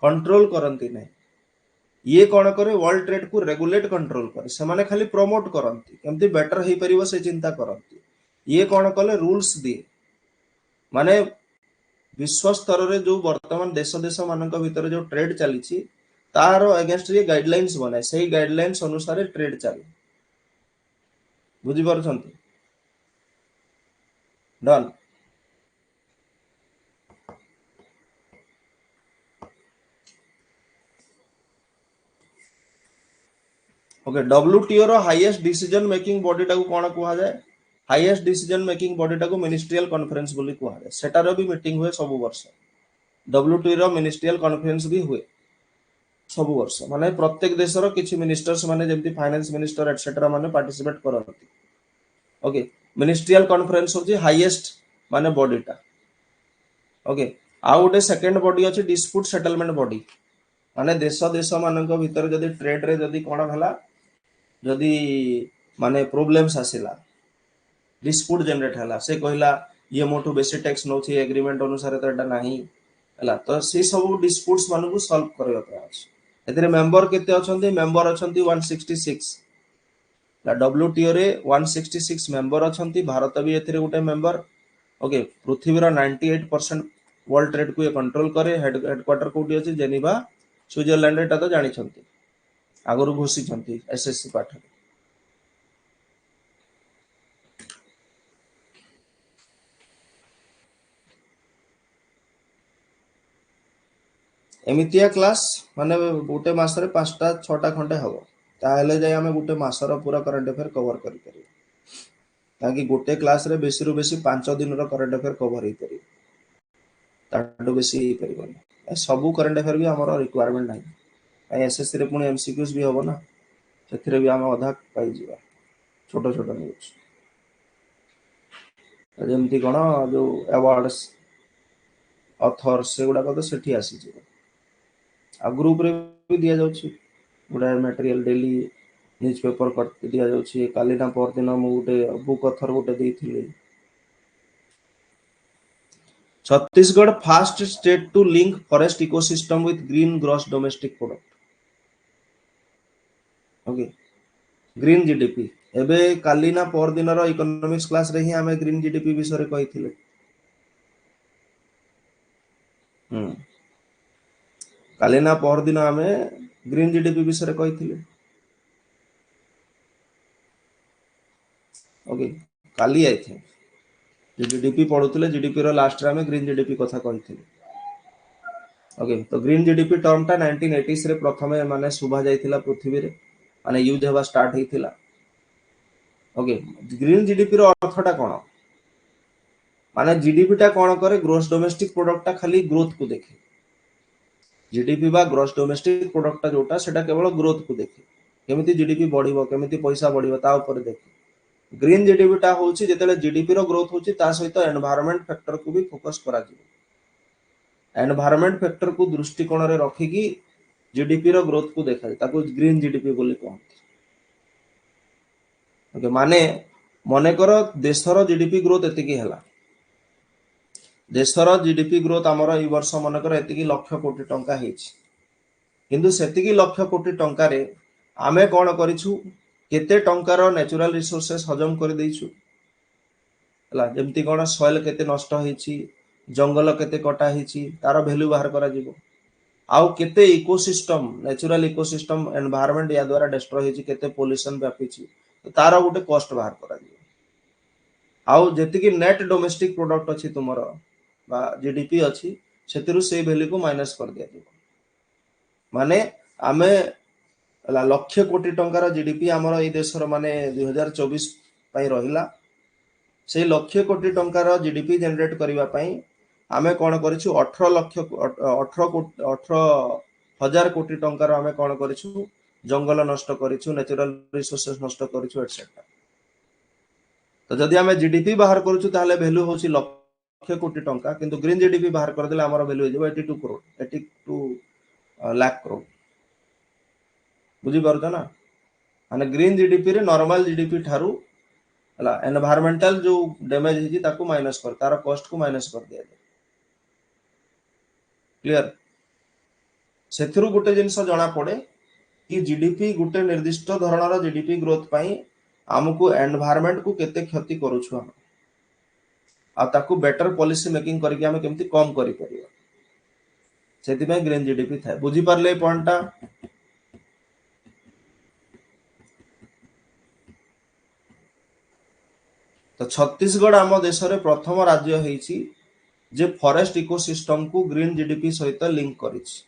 कंट्रोल करती नहीं ये कौन करे वर्ल्ड ट्रेड को रेगुलेट कंट्रोल करे से माने खाली प्रमोट करती केमती बेटर हे परिबो से चिंता करती ये कौन कले रूल्स दिए माने विश्व स्तर रे जो वर्तमान देश देश मानक भीतर जो ट्रेड चली तार अगेंस्ट ये गाइडलाइंस बनाए सही गाइडलाइंस अनुसार ट्रेड चले बुझी पारछंती डन ओके डब्ल्यूटीओ रो हाईएस्ट डिसीजन मेकिंग बॉडी टाको कोन कुहा जाय हाईएस्ट डिसीजन मेकिंग बॉडी टाको मिनिस्ट्रियल कॉन्फ्रेंस बोली कुहा जाय सेटारो भी मीटिंग हुए सब वर्ष डब्ल्यूटीओ रो मिनिस्ट्रियल कॉन्फ्रेंस भी हुए सब वर्ष माने प्रत्येक देशर किछि मिनिस्टर्स माने जेमति फाइनेंस मिनिस्टर एटसेट्रा माने पार्टिसिपेट करନ୍ତି ओके मिनिस्ट्रियल कॉन्फ्रेंस होची हाईएस्ट माने बॉडीटा ओके आ गोटे सेकंड बॉडी अछि डिस्प्यूट सेटलमेंट बॉडी माने देश देश मानक भीतर जदी ट्रेड रे जदी कोन हला जदी माने प्रॉब्लम्स आसिला डिस्प्यूट जनरेट हला से कहला ये मोटू बेसी टैक्स नौछि एग्रीमेंट अनुसार तो एटा नाही हला तो से सब डिस्प्यूट्स मानू को सॉल्व करबा अछि एतरे मेंबर केते अछंती मेंबर अछंती 166 ला डब्ल्यूटीओ रे 166 मेंबर अछंती भारत भी एथिरे गोटे मेंबर ओके पृथ्वी रा 98% वर्ल्ड ट्रेड को ये कंट्रोल करे हेडक्वार्टर कोठी अछि जेनेवा स्विट्जरलैंड एटा तो जानि छंती आगरु घोषि छंती एसएससी पाठ एमितिया क्लास माने गोटे मास रे 5टा 6टा खंडे हबो ताहेले जाय हमें गोटे मासर पूरा करंट अफेयर कवर करि करी ताकि गोटे क्लास रे बेसी रु बेसी 5 दिन रो करंट अफेयर कवर हे करी ताडो बेसी हे परिबनी सबु करंट अफेयर भी हमर रिक्वायरमेंट नाही एसएससी रे पुनी एमसीक्यूज भी हबो ना सेथिरे भी हम आधा पाई जिबा छोटो छोटो न्यूज जेमती कोन जो अवार्ड्स ऑथर से गुडा को तो सेठी आसी जिवो आ ग्रुप रे भी दिया जाउछि गुडा मटेरियल डेली न्यूज़पेपर कट दिया जाउछि कालिना पर दिन मु गुटे बुक ऑथर गुटे देइथिले Chhattisgarh first state to link forest ecosystem with green gross domestic product okay green GDP एबे कालिना पर दिन रो इकोनॉमिक्स क्लास रे ही हमें ग्रीन जीडीपी विषय रे कहिथिले कालिना पर दिन हमें ग्रीन जीडीपी विषय रे कहिथिले ओके काली आई थिंक जीडीपी पढुतले जीडीपी रो लास्ट रे हमें ग्रीन जीडीपी कथा कहिथिले ओके तो ग्रीन जीडीपी टर्म टा 1980 रे प्रथमे माने सुभा जाइथिला पृथ्वी रे माने यूज हेबा स्टार्ट हेतिला ओके ग्रीन जीडीपी रो अर्थटा कोन माने जीडीपी टा कोन करे ग्रोस डोमेस्टिक प्रोडक्ट टा खाली ग्रोथ को देखे जीडीपी बा ग्रॉस डोमेस्टिक प्रोडक्ट जोटा सेटा केवल ग्रोथ को देखे केमिति जीडीपी बढ़िबो केमिति पैसा बढ़िबो ता ऊपर देखे ग्रीन जीडीपी टा होची जेतेले जीडीपी रो ग्रोथ होची ता सहित एनवायरनमेंट फैक्टर को भी फोकस करा जिवो एनवायरनमेंट फैक्टर को दृष्टिकोण रे रखिकी जीडीपी रो ग्रोथ को देखा ताको ग्रीन जीडीपी बोली कहନ୍ତି ओके माने मने करो देशर जीडीपी ग्रोथ एतिकी हला देशर जीडीपी ग्रोथ आमर ए वर्ष मन कर एतिकी लक्ष कोटी टंका हेछि किंतु सेतिकी लक्ष कोटी टंका रे आमे कोन करिछु केते टंकार नेचुरल रिसोर्सेस हजम कर देइछु हला जेमति कोन सॉइल केते नष्ट हेछि जंगल केते कटा हेछि तार वैल्यू बाहर करा जिवो आउ केते इकोसिस्टम नेचुरल इकोसिस्टम एनवायरनमेंट या द्वारा डिस्ट्रॉय हेछि केते पोल्यूशन व्यापिछि तार गोटे कॉस्ट बाहर करा जिवो आउ जेतिकी नेट डोमेस्टिक प्रोडक्ट अछि तुमरो बा जीडीपी अछि सेतिरु से वैल्यू को माइनस कर दिया जिवो माने आमे लक्ष कोटी टंकार जीडीपी आमर ए देशर माने 2024 पई रहिला से लक्ष कोटी टंकार जीडीपी जनरेट करिवा पई आमे कोन करिछु 18 कोटी टंकार आमे कोन करिछु जंगल नष्ट करिछु नेचुरल रिसोर्सेस नष्ट करिछु एटसेट्रा तो जदि आमे जीडीपी बाहर करूछु ताहले वैल्यू होछि लक्ष कोटी टंका किंतु ग्रीन जीडीपी बाहर कर देले हमर वैल्यू हो 82 करोड़ 82 लाख करोड़ बुझी पारछ ना माने ग्रीन जीडीपी रे नॉर्मल जीडीपी ठारू हला एनवायरमेंटल जो डैमेज हिजी ताको माइनस कर तार कॉस्ट को माइनस कर दिया जाय क्लियर सेथिरु गुटे जिंस जणा पड़े कि जीडीपी गुटे निर्दिष्ट धरणर जीडीपी ग्रोथ पई हमकु एनवायरमेंट को केते क्षति करूछु हम आ ताकू बेटर पॉलिसी मेकिंग करके हम केमती कम करि परिबा सेति में ग्रीन जीडीपी थाए बुझी परले पॉइंटटा तो छत्तीसगढ़ आम देश रे प्रथम राज्य हेछि जे फॉरेस्ट इकोसिस्टम को ग्रीन जीडीपी सहित लिंक करिछि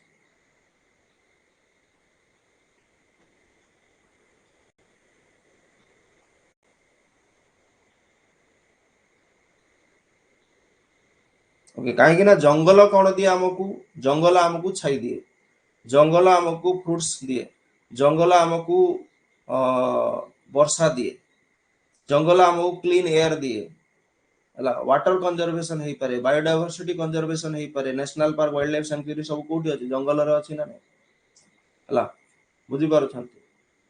ओके काहे ना जंगल कोन दिए जंगल हमकू छाई दिए जंगल हमकू फ्रूट्स दिए जंगल हमकू वर्षा दिए जंगल हमकू क्लीन एयर दिए हला वाटर कंजर्वेशन हेई पारे बायोडायवर्सिटी कंजर्वेशन हेई पारे national park wild life sanctuary सब कोठी अछि जंगल रे अछि ना हला बुझी पारो छथि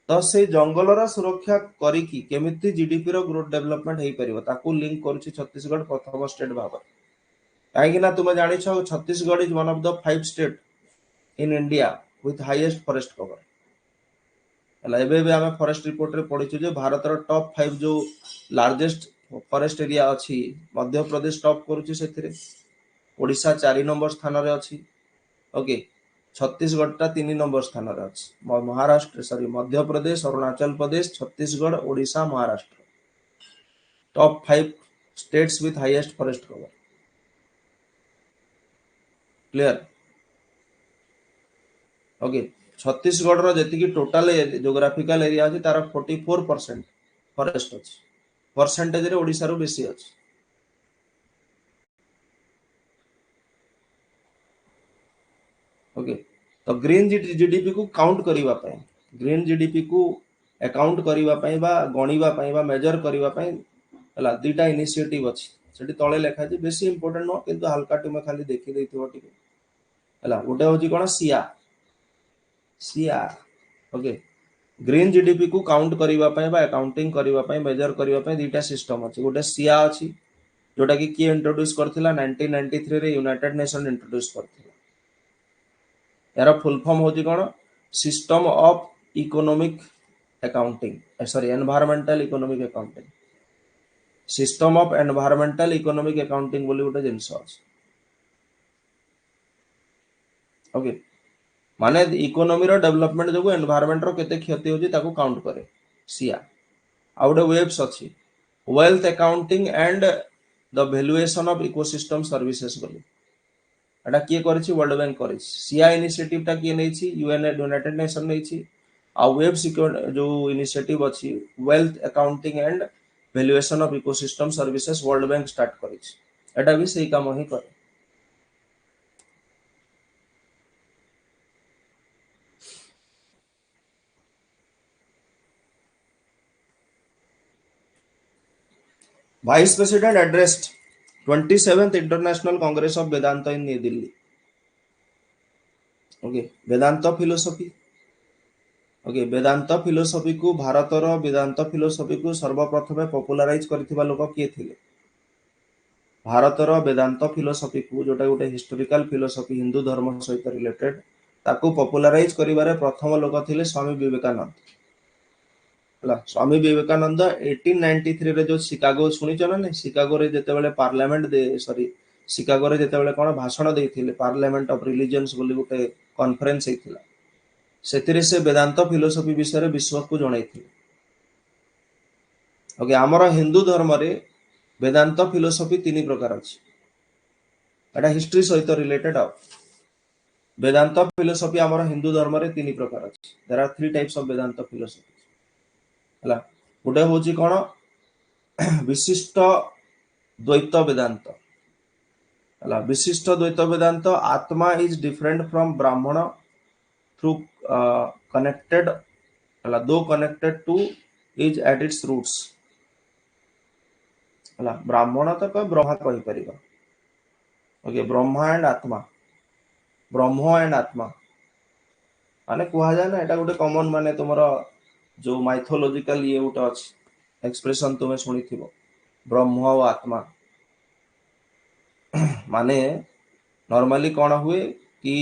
तो से जंगल रा सुरक्षा करी की केमिति जीडीपी रो ग्रोथ डेवलपमेंट हेई परिबो ताकू लिंक करूछि छत्तीसगढ़ प्रथम स्टेट भाबर काहे ना तुम जानि छ Chhattisgarh is one of the 5 state in India with highest forest cover हला एबे बे हमें फॉरेस्ट रिपोर्ट रे पढिछु जे भारत रो टॉप 5 जो लार्जेस्ट फॉरेस्ट एरिया अछि मध्य प्रदेश टॉप करूछि सेथिरे ओडिशा 4 नंबर स्थान रे अछि ओके छत्तीसगढ़ टा 3 नंबर स्थान रे अछि Maharashtra sorry Madhya Pradesh Arunachal Pradesh Chhattisgarh Odisha Maharashtra top 5 states with highest forest cover clear okay Chhattisgarh रो जेतिकी टोटल ज्योग्राफिकल एरिया अछि तार 44% फॉरेस्ट अछि परसेंटेज रे ओडिसा रो बेसी अछि ओके तो ग्रीन जीडीपी को काउंट करिवा पय ग्रीन जीडीपी को अकाउंट करिवा पय बा गणिवा पय बा मेजर करिवा पय हला दुटा इनिशिएटिव अछि सेठी तळे लेखा जे बेसी इंपोर्टेंट न किंतु हल्का टुमे खाली देखि दैथिबो टिके हला गोटे होची कोन सिया ओके ग्रीन जीडीपी को काउंट करिवा पय बा अकाउंटिंग करिवा पय मेजर करिवा पय दुटा सिस्टम अछि गोटे सिया अछि जोटा कि इंट्रोड्यूस करथिला 1993 रे यूनाइटेड नेशन इंट्रोड्यूस करथिला यार फुल फॉर्म होची कोन system of economic accounting sorry environmental economic accounting system of environmental economic accounting बोली गोटे जिंस अछि ओके माने इकोनॉमी रो डेवलपमेंट जो एनवायरमेंट रो केते क्षति होची ताको काउंट करे सिया आउडे वेब्स अछि wealth accounting and the valuation of ecosystem services बोली एटा किए करछि वर्ल्ड बैंक करछि सिया इनिशिएटिव टा किए नै छि यूएन यूनाइटेड नेशन नै छि आ वेब सिक्योर जो इनिशिएटिव अछि wealth accounting and valuation of ecosystem services world bank start करछि एटा भी सही काम ही करे Vice President addressed 27th International Congress of Vedanta in New Delhi. Okay, Vedanta philosophy. Okay, Vedanta philosophy को भारतर वेदांत philosophy को सर्वप्रथमे popularize करथिबा लोक किए थिले? भारतर वेदांत philosophy को जोटा गोटे historical philosophy हिंदू धर्म सहित रिलेटेड ताकू popularize करिबारे प्रथम लोक थिले स्वामी विवेकानंद. स्वामी विवेकानंद 1893 रे जो शिकागो सुनिଛ ना नहीं, शिकागो रे जेतेबेले पार्लियामेंट दे सॉरी शिकागो रे जेतेबेले कोन भाषण देथिले पार्लियामेंट ऑफ रिलीजियंस बोली गोटे कॉन्फ्रेंस हेतिला, सेतिरे से वेदांत फिलोसफी विषय रे विश्व को जणाइथिले. ओके, हमर हिंदू धर्म रे वेदांत फिलोसफी तीन प्रकार अछि. एटा हिस्ट्री सहित रिलेटेड आ वेदांत फिलोसफी हमर हिंदू धर्म रे तीन प्रकार अछि. There are three types of Vedanta philosophy. हला गोटे होची कोन विशिष्ट द्वैत वेदांत. हला विशिष्ट Dvaita Vedanta atma is different from Brahman through connected हला दो connected to is at its roots. हला ब्राह्मण तक ब्रह्मा कहि परिबा. ओके, ब्रह्मा एंड आत्मा, ब्रह्म एंड आत्मा माने कुहा जाय ना, एटा गोटे कॉमन माने तुमरो जो माइथोलॉजिकल ये गोटे अछि एक्सप्रेशन तुमे सुनिथिबो ब्रह्म और आत्मा. माने नॉर्मली कोन हुए कि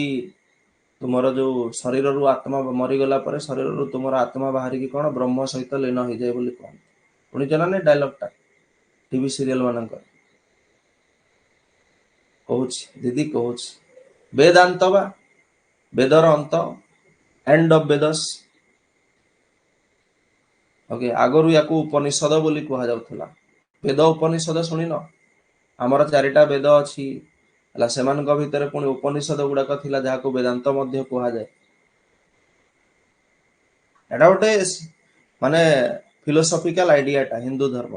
तुमरो जो शरीर रु आत्मा मरी गला पर शरीर रु तुमरो आत्मा बाहरी कि कोन ब्रह्म सहित लीन हो जाय बोली कोन सुनिछ ना ने डायलॉग टा टीवी सीरियल मानकर कहूछ दीदी कहूछ वेदांत बा वेदर अंत एंड ऑफ वेदस. ओके, आगरु याकू उपनिषद बोली कहा जाउथला. वेद उपनिषद सुनिन हमर चारिटा वेद अछि हला सेमानक भितर पुनी उपनिषद गुडाक थिला जाहाको वेदांत मध्य कहा जाय. एटा गोटे माने फिलोसॉफिकल आइडिया टा हिंदू धर्म.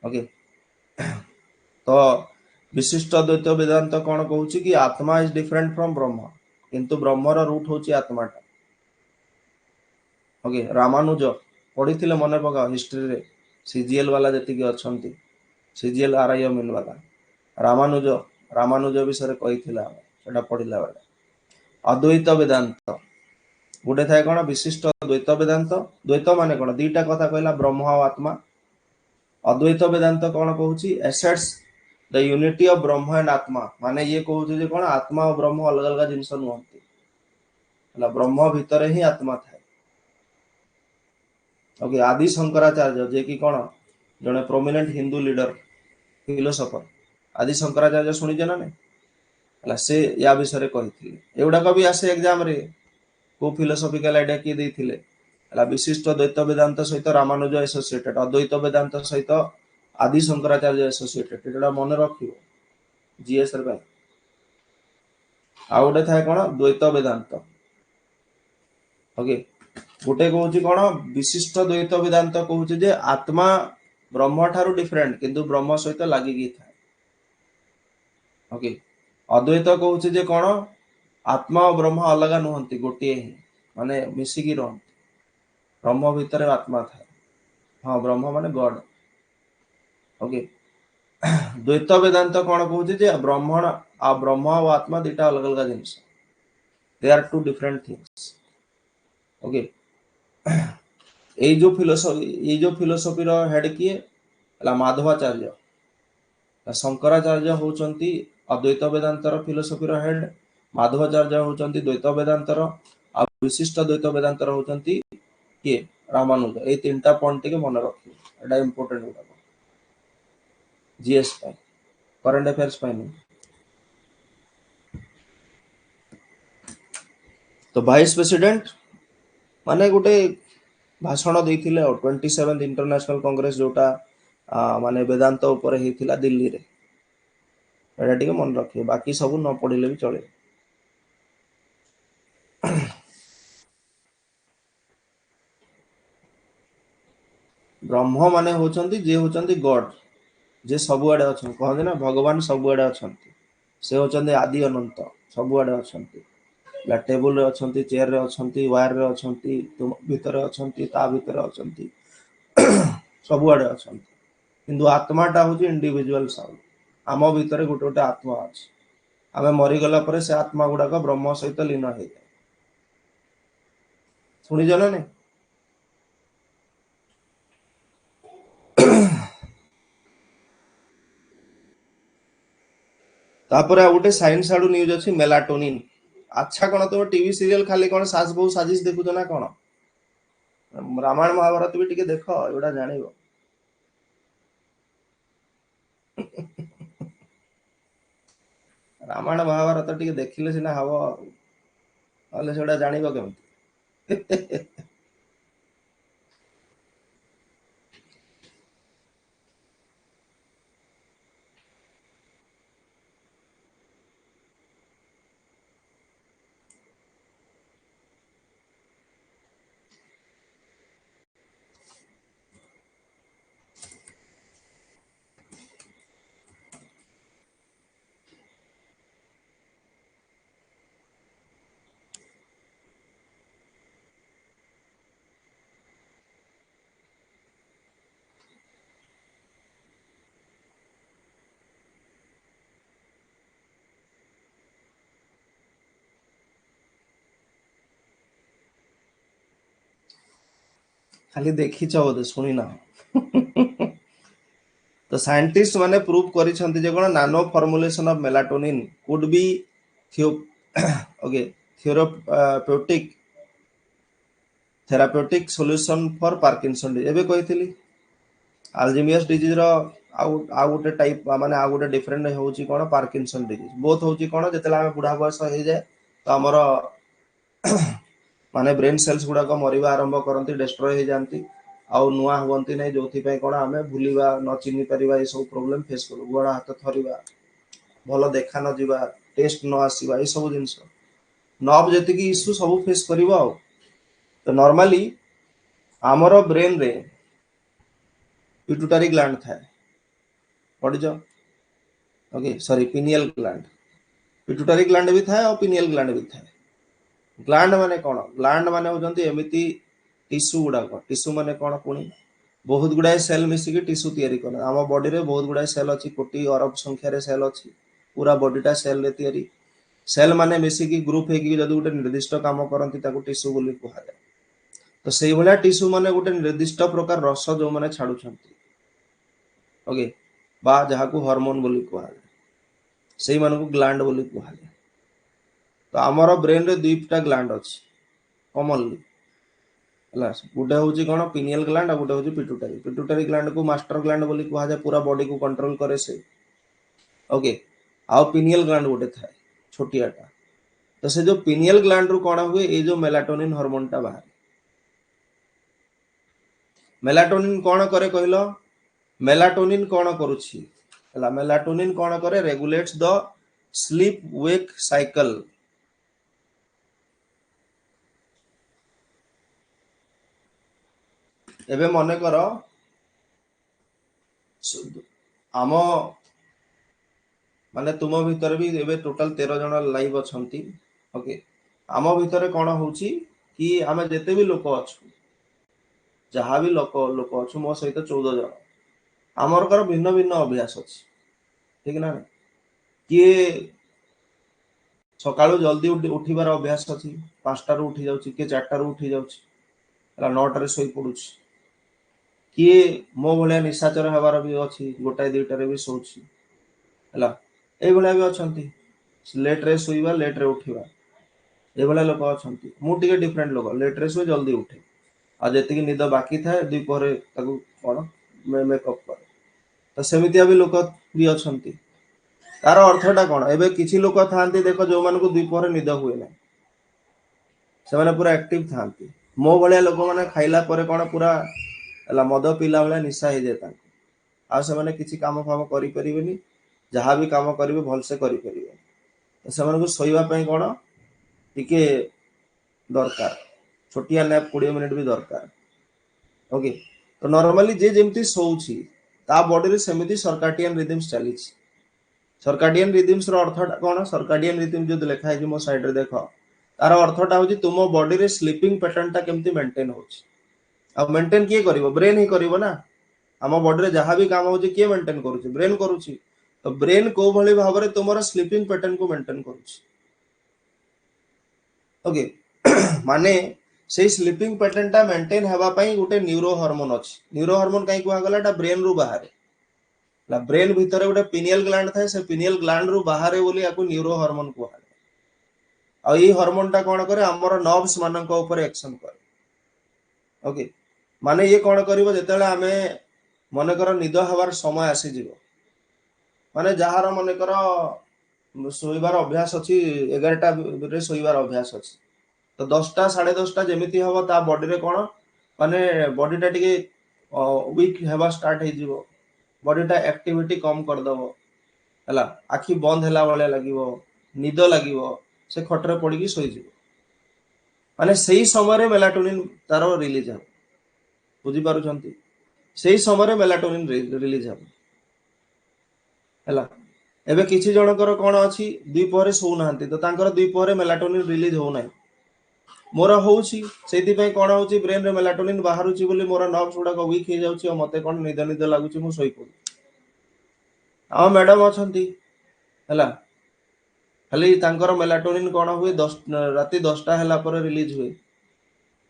ओके, तो विशिष्ट द्वैत वेदांत कोन कहूची कि आत्मा इज डिफरेंट फ्रॉम ब्रह्म, किंतु ब्रह्मर रूट होची आत्मा टा. ओके, रामानुज पढ़िथिले मने पका हिस्ट्री रे सीजीएल वाला जति के अछंती सीजीएल आरआईएम वाला रामानुज रामानुज विषय कहिथिला सेटा पढ़िला वाला. अद्वैत वेदांत गोटे थाए कोन विशिष्ट द्वैत वेदांत. द्वैत माने कोन दीटा कथा कहला ब्रह्म और आत्मा. अद्वैत वेदांत कोन कहूची assets the unity of Brahma and आत्मा. माने ये कहूची जे कोन आत्मा और ब्रह्म अलग अलग जिंस नहंती हला ब्रह्म भीतर ही आत्मा थाए. ओके, आदि शंकराचार्य जे कि कोन जने प्रोमिनेंट हिंदू लीडर फिलोसोफर आदि शंकराचार्य सुनी जना ने हला से या विषय कहिथिले. एउडा कभी आसे एग्जाम रे को फिलोसॉफिकल आइडिया की देथिले हला विशिष्ट द्वैत वेदांत सहित रामानुज एसोसिएटेड, अद्वैत वेदांत सहित आदि शंकराचार्य एसोसिएटेड. एटा मन रखियो जीएस रे. आ गोटे थाए कोन द्वैत वेदांत. ओके, गोटे कहूची कोन विशिष्ट द्वैत वेदांत कहूची जे आत्मा ब्रह्म ठारू डिफरेंट किंतु ब्रह्म सहित लागि गी थाए. ओके, अद्वैत कहूची जे कोन आत्मा और ब्रह्म अलग नहंती गोटे ही माने मिसी की रहंती. ब्रह्म भीतर आत्मा थाए. हां, ब्रह्म माने गॉड. ओके, द्वैत वेदांत कोन कहूची जे ब्रह्म और आत्मा दिटा अलग अलग जिंस, they are two different things. Okay, ए जो फिलोसॉफी रो हेड किए हला माधवाचार्य. शंकराचार्य होचंती अद्वैत वेदांत रो फिलोसॉफी रो हेड, माधवाचार्य होचंती द्वैत वेदांत रो, आ विशिष्ट द्वैत वेदांत रो होचंती के रामानुज. ए तीनटा पॉइंट के मन रखियो, एटा इंपोर्टेंट होता जीएस पाई करंट अफेयर्स पाई नहीं. तो वाइस प्रेसिडेंट माने गोटे भाषण देथिले 27th इंटरनेशनल कांग्रेस जोटा माने वेदांत ऊपर हेथिला दिल्ली रे. एटा टिके मन रखियो, बाकी सब न पढिले भी चले. ब्रह्म माने होचंती जे होचंती गॉड, जे सबुआडे अछन कहते ना भगवान सबुआडे अछंती. से होचंती आदि अनंत सबुआडे अछंती. ला टेबल रे अछंती, चेयर रे अछंती, वायर रे अछंती, तुम भीतर अछंती, ता भीतर अछंती. ସବୁआडे अछंती किंतु आत्माटा हूँ इंडिविजुअल साउल आम भितर गोटे गोटे आत्मा अच्छे आम मरीगला से आत्मा गुड़ाक ब्रह्म सहित लीन हो जाए शुणिज ना नहीं तापर आ गोटे साइंस आडू न्यूज अच्छी मेलाटोनिन अच्छा कौन तुम टीवी सीरियल खाली कौन सास बहु साजिश देखुच ना कौन रामायण महाभारत भी टिके देख एगुड़ा जान रामायण महाभारत टिके देखिले सिना हम ना से जान केमती खाली देखी बोधे शुणी ना तो साइंटिस्ट माने प्रूव करिसेंति जे कोन नानो formulation of melatonin could be okay therapeutic therapeutic solution for Parkinson disease एबे कहितली अल्जाइमर्स डिजीज रो आउ गोटे टाइप माने आउ गोटे डिफरेंट होउची कोन पार्किंसन डिजीज बोथ होउची कोन जेतेला हम बुढ़ा बयस हो जाए तो हमर माने ब्रेन सेल्स गुड़ा को मरिबा आरंभ करती डिस्ट्रॉय हो जाती आउ नुआ हवंती नहीं जो कौन आम भूलवा न चिन्ह पारिबा ये सब प्रॉब्लम फेस करू गोड़ हाथ थरिबा भल देखा न जावा टेस्ट न आसवा ये सब जिन नर्व जी इश्यू सब फेस कर तो नॉर्मली आमर ब्रेन रे पिट्यूटरी ग्लैंड थाए पढ़िज okay sorry pineal gland pituitary gland भी थाए और पिनियल ग्लैंड भी थाए ग्लैंड माने कौन ग्लैंड माने होजंती एमिति टिश्यू गुड़ाक टिश्यू माने कौन पुणी बहुत गुड़ाए सेल मिसिकी टिश्यू तैयारी कर आम बॉडी रे बहुत गुड़ाए सेल अच्छी कोटी अरब संख्यार सेल अच्छी पूरा बॉडीटा सेल रे तैयारी सेल माने मिसिकी ग्रुप होगी जब गोटे निर्दिष्ट काम करती टिश्यू बोली कहुए तो से भाया टिश्यू माने गोटे निर्दिष्ट प्रकार रस जो मैंने छाड़ुं ओके बा जहाँ को हार्मोन बोली कहुए से ग्लैंड बोली कहुए तो आमर ब्रेन रे दुईटा ग्लैंड अच्छी कॉमनली गोटे हूँ कौन पिनियल ग्लैंड गोटे हूँ पिट्यूटरी पिट्यूटरी ग्लैंड को मास्टर ग्लैंड बोली कहुए पूरा बॉडी को कंट्रोल करे से ओके आउ पिनियल ग्लैंड गोटे थाए छोटियाटा तो से जो पिनियल ग्लैंड रु कौन हुए ये जो मेलाटोनिन हार्मोन टा बाहर मेलाटोनिन कौन करे कहल मेलाटोनिन कौन करुछि मेलाटोनिन कौन करे regulates the sleep wake cycle एबे मने कर आम माने तुम भीतर भी एबे टोटल 13 जन लाइव अछंती ओके आम भीतर कौन होउची कि आम जेते भी लोक अच्छु जहाँ भी लोक लोक अच्छु मो सहित 14 जन आमर कर भिन्न भिन्न अभ्यास अच्छी ठीक ना किए सकाळु जल्दी उठिबार अभ्यास अच्छी 5टा उठी जाउची किए 4टा उठी जाउची 9टा शोई पड़ुची किए मो भाया निशाचर हबार भी अच्छी गोटाए 2टारे भी शोची है भी अच्छा लेट्रे शुवा लेट्रे उठा ये लोक अच्छा मुझे डिफरेंट लोक लेट्रे शुए जल्दी उठे आती निद बाकी थाए द्विपहर कौन मेकअप करे तो सेमितिया भी लोक भी अच्छा तार अर्थटा कौन एवं किसी लोक था देख जो मान द्विपहर निद हुए ना से पूरा एक्टिव था मो भाया लोक मैंने खाइला कौन पूरा मद पीला भाया निशा हो जाए आने किसी काम फाम करें जहाँ भी काम करेंगे भलसे करें शोवाई कौन टिके दरकार छोटिया नैप 20 मिनिट भी दरकार ओके तो नॉर्मली जे जेमती शोची ता बॉडी रे सेमिति सर्काडियन रिदम्स चली सर्काडियन रिदम्स रो अर्थटा कौन सर्काडियन रिदम जो लिखा है मो साइड रे देख तार अर्थटा होची तुम बॉडी रे स्लीपिंग पैटर्न टा केमती मेंटेन होची अब मेंटेन किए करिवो ब्रेन ही करिवो ना आम बॉडी रे जहाँ भी काम होची किए मेंटेन करूची ब्रेन करूची तो ब्रेन को भली भाबरे तुमर स्लीपिंग पैटर्न को मेंटेन करूची ओके माने से स्लीपिंग पैटर्न टा मेंटेन हेबा पई गुटे न्यूरो हार्मोन अछि न्यूरो हार्मोन काई कुआ गला टा ब्रेन रु बाहर ला ब्रेन भीतर गोटे पिनियल ग्लैंड थाए से पिनियल ग्लैंड रु बाहर बोली याकू न्यूरो हार्मोन कुआ आ ई हार्मोन टा कोन करे हमर नर्व्स मानक ऊपर एक्शन करे ओके माने ये कोन करिवो जेतेले आमे मने कर निद हवार समय आसी जीवो माने जहार मने कर सोइबार अभ्यास अछि 11टा रे सोइबार अभ्यास अछि तो 10टा 10:30 जेमिति हबो ता बॉडी रे कोन माने बॉडी टा टिके वीक हेबा स्टार्ट हे जीवो बॉडी टा एक्टिविटी कम कर दबो हला आखी बंद हैला वाले लागिवो निद लागिवो से खटरे पड़ी की सोई जीवो माने सेही समय रे मेलाटोनिन तारो रिलीज हो बुझी पारु छंती सेही समय रे मेलाटोनिन रिलीज हो हला एबे किछि जनकर कोन अछि दुई पहरे सो नाहंती तो तांकर दुई पहरे मेलाटोनिन रिलीज हो नै मोर होउछि सेति पय कोन होउछि ब्रेन रे मेलाटोनिन बाहरुछि बोली मोर नर्व्स गुडा को वीक हे जाउछि और मते कोन निद निद लागुछि मु सोई पडु आ मैडम अछंती हला खाली तांकर मेलाटोनिन कोन हुए 10 राती 10टा हला पर रिलीज हुए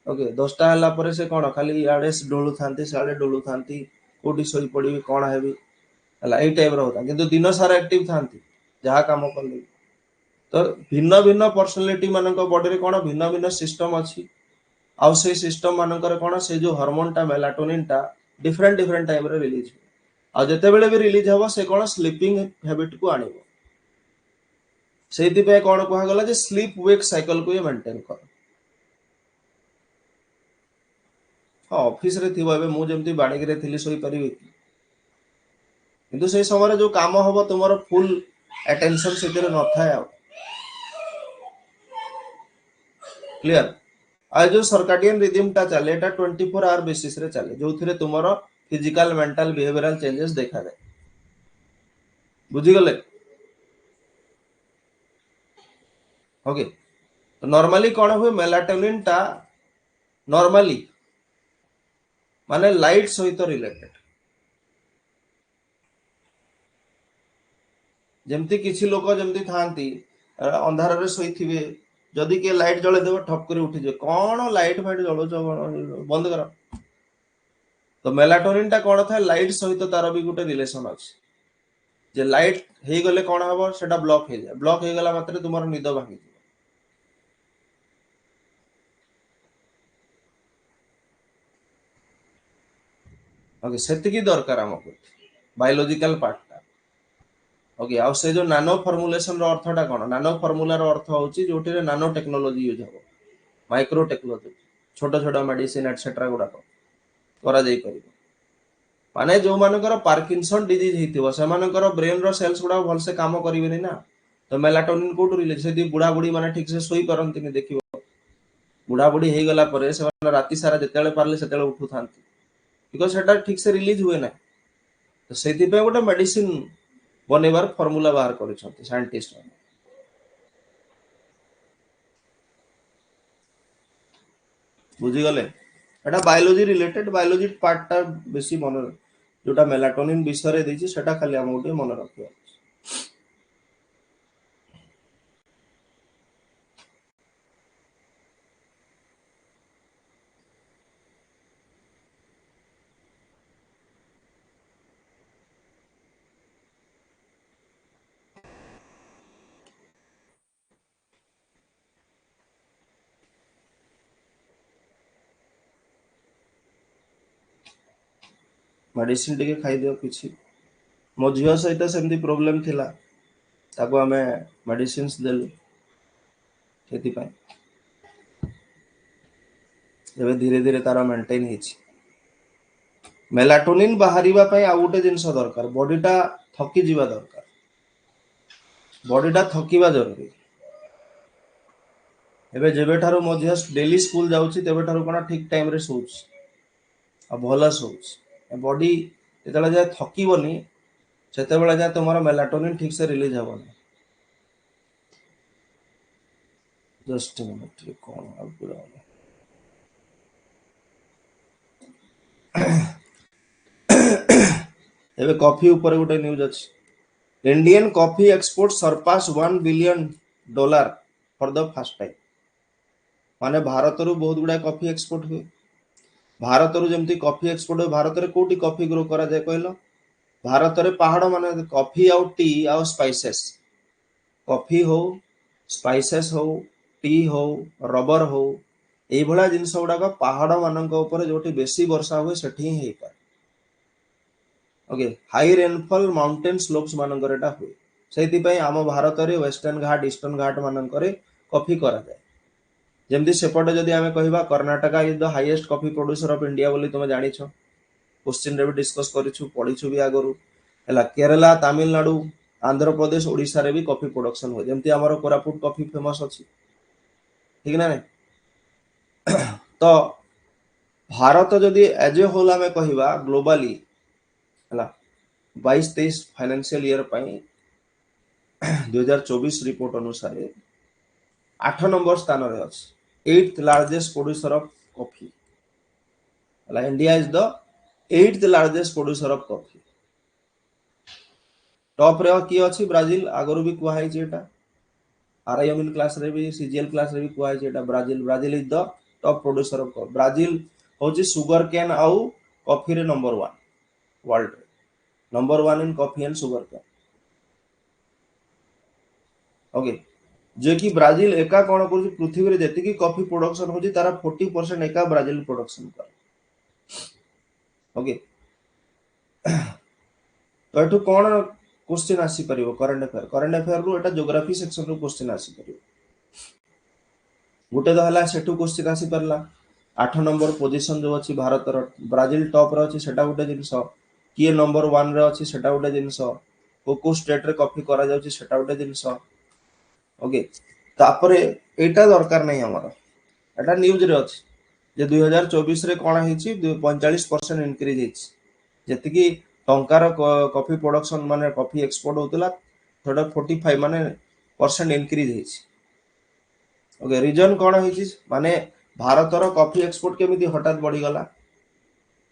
ओके 10टा हला पर से कोन खाली आडे डोलु थांती साडे डोलु थांती कोडी सोई पड़ी कोन हेबी हला ए टाइप रो होता किंतु दिन सारा एक्टिव थांती जहा काम करले तो भिन्न भिन्न पर्सनालिटी मानक बॉडी रे कोन भिन्न भिन्न सिस्टम अछि आउ से सिस्टम मानकर कोन से जो हार्मोन टा मेलाटोनिन टा डिफरेंट डिफरेंट टाइम रे रिलीज आ जते बेले भी रिलीज हबो से कोन स्लीपिंग हैबिट को आनिबो सेति पे कोन कहा गला जे स्लीप वेक साइकिल को ये मेंटेन कर ऑफिस रे थिबो एबे मु जेमति बाडी रे थिली सोई परिबे किंतु से समय जो काम हबो तुमर फुल अटेंशन सेतिर न थाए आ क्लियर आ जो सर्काडियन रिदम टा चले एटा 24 आवर बेसिस रे चले जो थिरे तुमर फिजिकल मेंटल बिहेवियरल चेंजेस देखा जाए बुझी गले ओके तो नॉर्मली कोन हुए मेलाटोनिन टा नॉर्मली माने लाइट सहित रिलेटेड जेमती किछि लोक जेमती थांती अंधार रे सोईथिबे जदि के लाइट जळे देबो ठप करे उठी जे कोन लाइट फाइट जळो छ बंद कर तो मेलाटोनिन टा कोन था लाइट सहित तार भी गुटे रिलेशन अछि जे लाइट हे गले कोन हबो सेटा ब्लॉक हे जाय ब्लॉक हे गला मात्रे तुमर निद भांगी ओके सेति की दरकार हमको बायोलॉजिकल पार्ट टा ओके आ से जो नानो फॉर्मुलेशन रो अर्थटा कोन नानो फॉर्मूला रो अर्थ होची जोटी रे नानो टेक्नोलॉजी यूज हबो माइक्रो टेक्नोलॉजी छोटा छोटा मेडिसिन एटसेट्रा गुडा करा जाई परिबो माने जो मानकर पार्किंसन डिजीज हितिबो से मानकर ब्रेन रो सेल्स गुडा भल से काम करिवेनी ना तो मेलाटोनिन कोड रिलीज से बुढ़ा बुढ़ी माने ठीक से सोई परंतिनी देखिबो बुढ़ा बुढ़ी हे गला परे से माने राती सारा जेतेले पारले सेतेले उठु थांती बिकॉज़ सेटा ठीक से रिलीज हुए ना तो सेति पे गोटे मेडिसिन बनेबार फार्मूला बाहर करिसथि साइंटिस्ट बुझी गले एटा बायोलॉजी रिलेटेड बायोलॉजी पार्ट टा बेसी मन जोटा मेलाटोनिन विषय रे देछि सेटा खाली हम गोटे मन रखियो मेडिसिन टिके खाइ दियो किछि मो झियो सहित सेमती प्रॉब्लम थिला ताको हमें मेडिसिन्स देलु सेति पय एबे धीरे धीरे तारा मेंटेन हिछि मेलाटोनिन बाहरिबा पय आ गोटे जिंस दरकार बॉडीटा थकी जीवा दरकार बॉडीटा थकीबा जरूरी एबे जेबे ठारो मो झियो डेली स्कूल जाउछि तेबे ठारो कोना ठीक टाइम रे सोउछि आ भला सोउछि बॉडी जेतला जाय थकीबनी सेते बेला जाय तुम्हारा मेलाटोनिन ठीक से रिलीज हबनी जस्ट मिनट रे कोन आ पूरा एबे कॉफी ऊपर गोटे न्यूज अछि Indian coffee export surpass $1 billion for the first time माने भारत रु बहुत गुडा कॉफी एक्सपोर्ट हुए भारत रु जेमती कॉफी एक्सपोर्ट हुए भारत रे कोटी कॉफी ग्रो करा जाय कहलो भारत रे पहाड़ माने कॉफी आउ टी आउ स्पाइसेस कॉफी हो स्पाइसेस हो टी हो रबर हो एई भला जिंस गुडा पहाड़ मानक ऊपर जोटी बेसी वर्षा हुए सेठी ही हेई पारे okay high rainfall mountain slopes मानकर एटा हुए सेति आम भारत में वेस्टर्न घाट ईस्टर्न घाट मानकर कॉफी करा जाए जमती सेपटे जदि आम कह Karnataka is the highest coffee producer of India बोली तुम जानिछ क्वेश्चन रे भी डिस्कस करिछु पढिछु भी आगरु हला केरला तमिलनाडु आंध्र प्रदेश ओडिशा रे भी कॉफी प्रोडक्शन हो जमती हमर कोरापुट कॉफी फेमस अछि ठीक ना नहीं तो भारत जदि एज ए होल आम कहिबा ग्लोबली हला 22-23 फाइनेंशियल ईयर 2024 रिपोर्ट अनुसार 8 नंबर स्थान रे अछि 8th largest producer of coffee हला India is the 8th largest producer of coffee top रे की अछि ब्राजील आगरो भी कुहा है एटा आरआईएमएल क्लास रे भी सीजीएल क्लास रे भी कुहा है एटा Brazil is the top producer of coffee Brazil होची सुगर केन आउ कॉफी रे number 1 world number 1 in coffee and sugar cane okay जे कि ब्राजील एका कोन करू पृथ्वी रे जति की कॉफी प्रोडक्शन होची तारा 40% एका ब्राजील प्रोडक्शन कर ओके तो एठु कोन क्वेश्चन आसी परिबो करंट अफेयर रु एटा ज्योग्राफी सेक्शन रु क्वेश्चन आसी परिबो गुटे तो हला सेठु क्वेश्चन आसी परला 8 नंबर पोजीशन जो अछि भारत रो ब्राजील टॉप रो अछि सेटा गुटे जिंस किए नंबर 1 रे अछि सेटा गुटे जिंस को स्टेट रे कॉफी करा जाउछि सेटा गुटे जिंस ओके तापरे एटा दरकार नहीं हमर एटा न्यूज रे अछि जे 2024 रे कोन हेछि 45% इंक्रीज हेछि जति की टंकार कॉफी प्रोडक्शन माने कॉफी एक्सपोर्ट होतला थोड़ा 45 माने परसेंट इंक्रीज हेछि ओके रीजन कोन हेछि माने भारत रो कॉफी एक्सपोर्ट केमिति हठात बढ़ी गला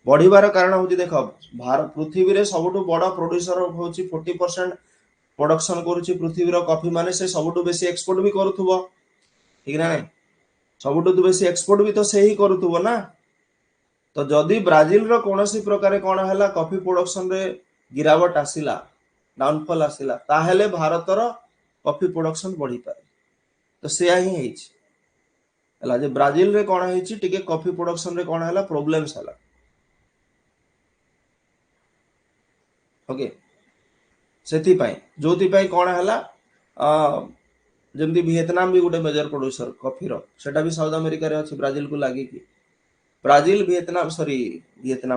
बढ़िबार कारण होछि देखो भारत पृथ्वी रे सबटु बड़ा प्रोड्यूसर होछि 40% प्रोडक्शन करूछि पृथ्वी रो कॉफी माने से सबटु बेसी एक्सपोर्ट भी करूथबो ठीक ना नहीं सबटु तो बेसी एक्सपोर्ट भी तो से ही करूथबो ना तो जदि ब्राजील रो कोनोसी प्रकार कोन हला कॉफी प्रोडक्शन रे गिरावट आसिला डाउनफॉल आसिला ताहेले भारत रो कॉफी प्रोडक्शन बढ़ी पारे तो सेया ही हेछि हला जे ब्राजील रे कोन हेछि टिके कॉफी प्रोडक्शन रे कोन हला प्रॉब्लम्स हला ओके सेति पई जोति पई कोन हला जमती वियतनाम भी गोटे मेजर प्रोड्यूसर कॉफी रो सेटा भी साउथ अमेरिका रे अछि ब्राजील को लागि की ब्राजील वियतनाम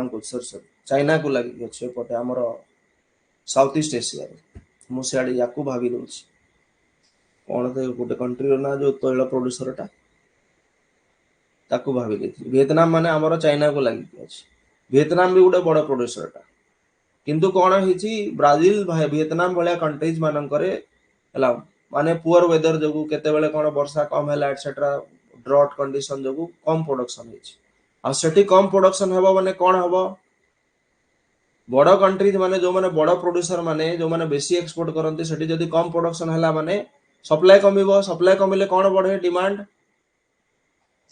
को सॉरी चाइना को लागि अछि पटे हमर साउथ ईस्ट एशिया रे मु सेडी याकू भाबी दोछि कोन ते गोटे कंट्री रो ना जो तैल प्रोड्यूसर टा ताकू भाबी देथि वियतनाम माने हमर चाइना को लागि अछि वियतनाम भी गोटे बड़ प्रोड्यूसर टा किंतु कोन हेछि ब्राजील वियतनाम भलिया कंट्रीज मानन करे हला माने पुअर वेदर जगु केते बेले कोन वर्षा कम हैला एटसेट्रा ड्रॉट कंडीशन जगु कम प्रोडक्शन हेछि आ सेठी कम प्रोडक्शन हेबो माने कोन हेबो बड़ कंट्रीज माने जो माने बड़ प्रोड्यूसर माने जो माने बेसी एक्सपोर्ट करंती सेठी जदी कम प्रोडक्शन हैला माने सप्लाई कमिले कोन बढ़े डिमांड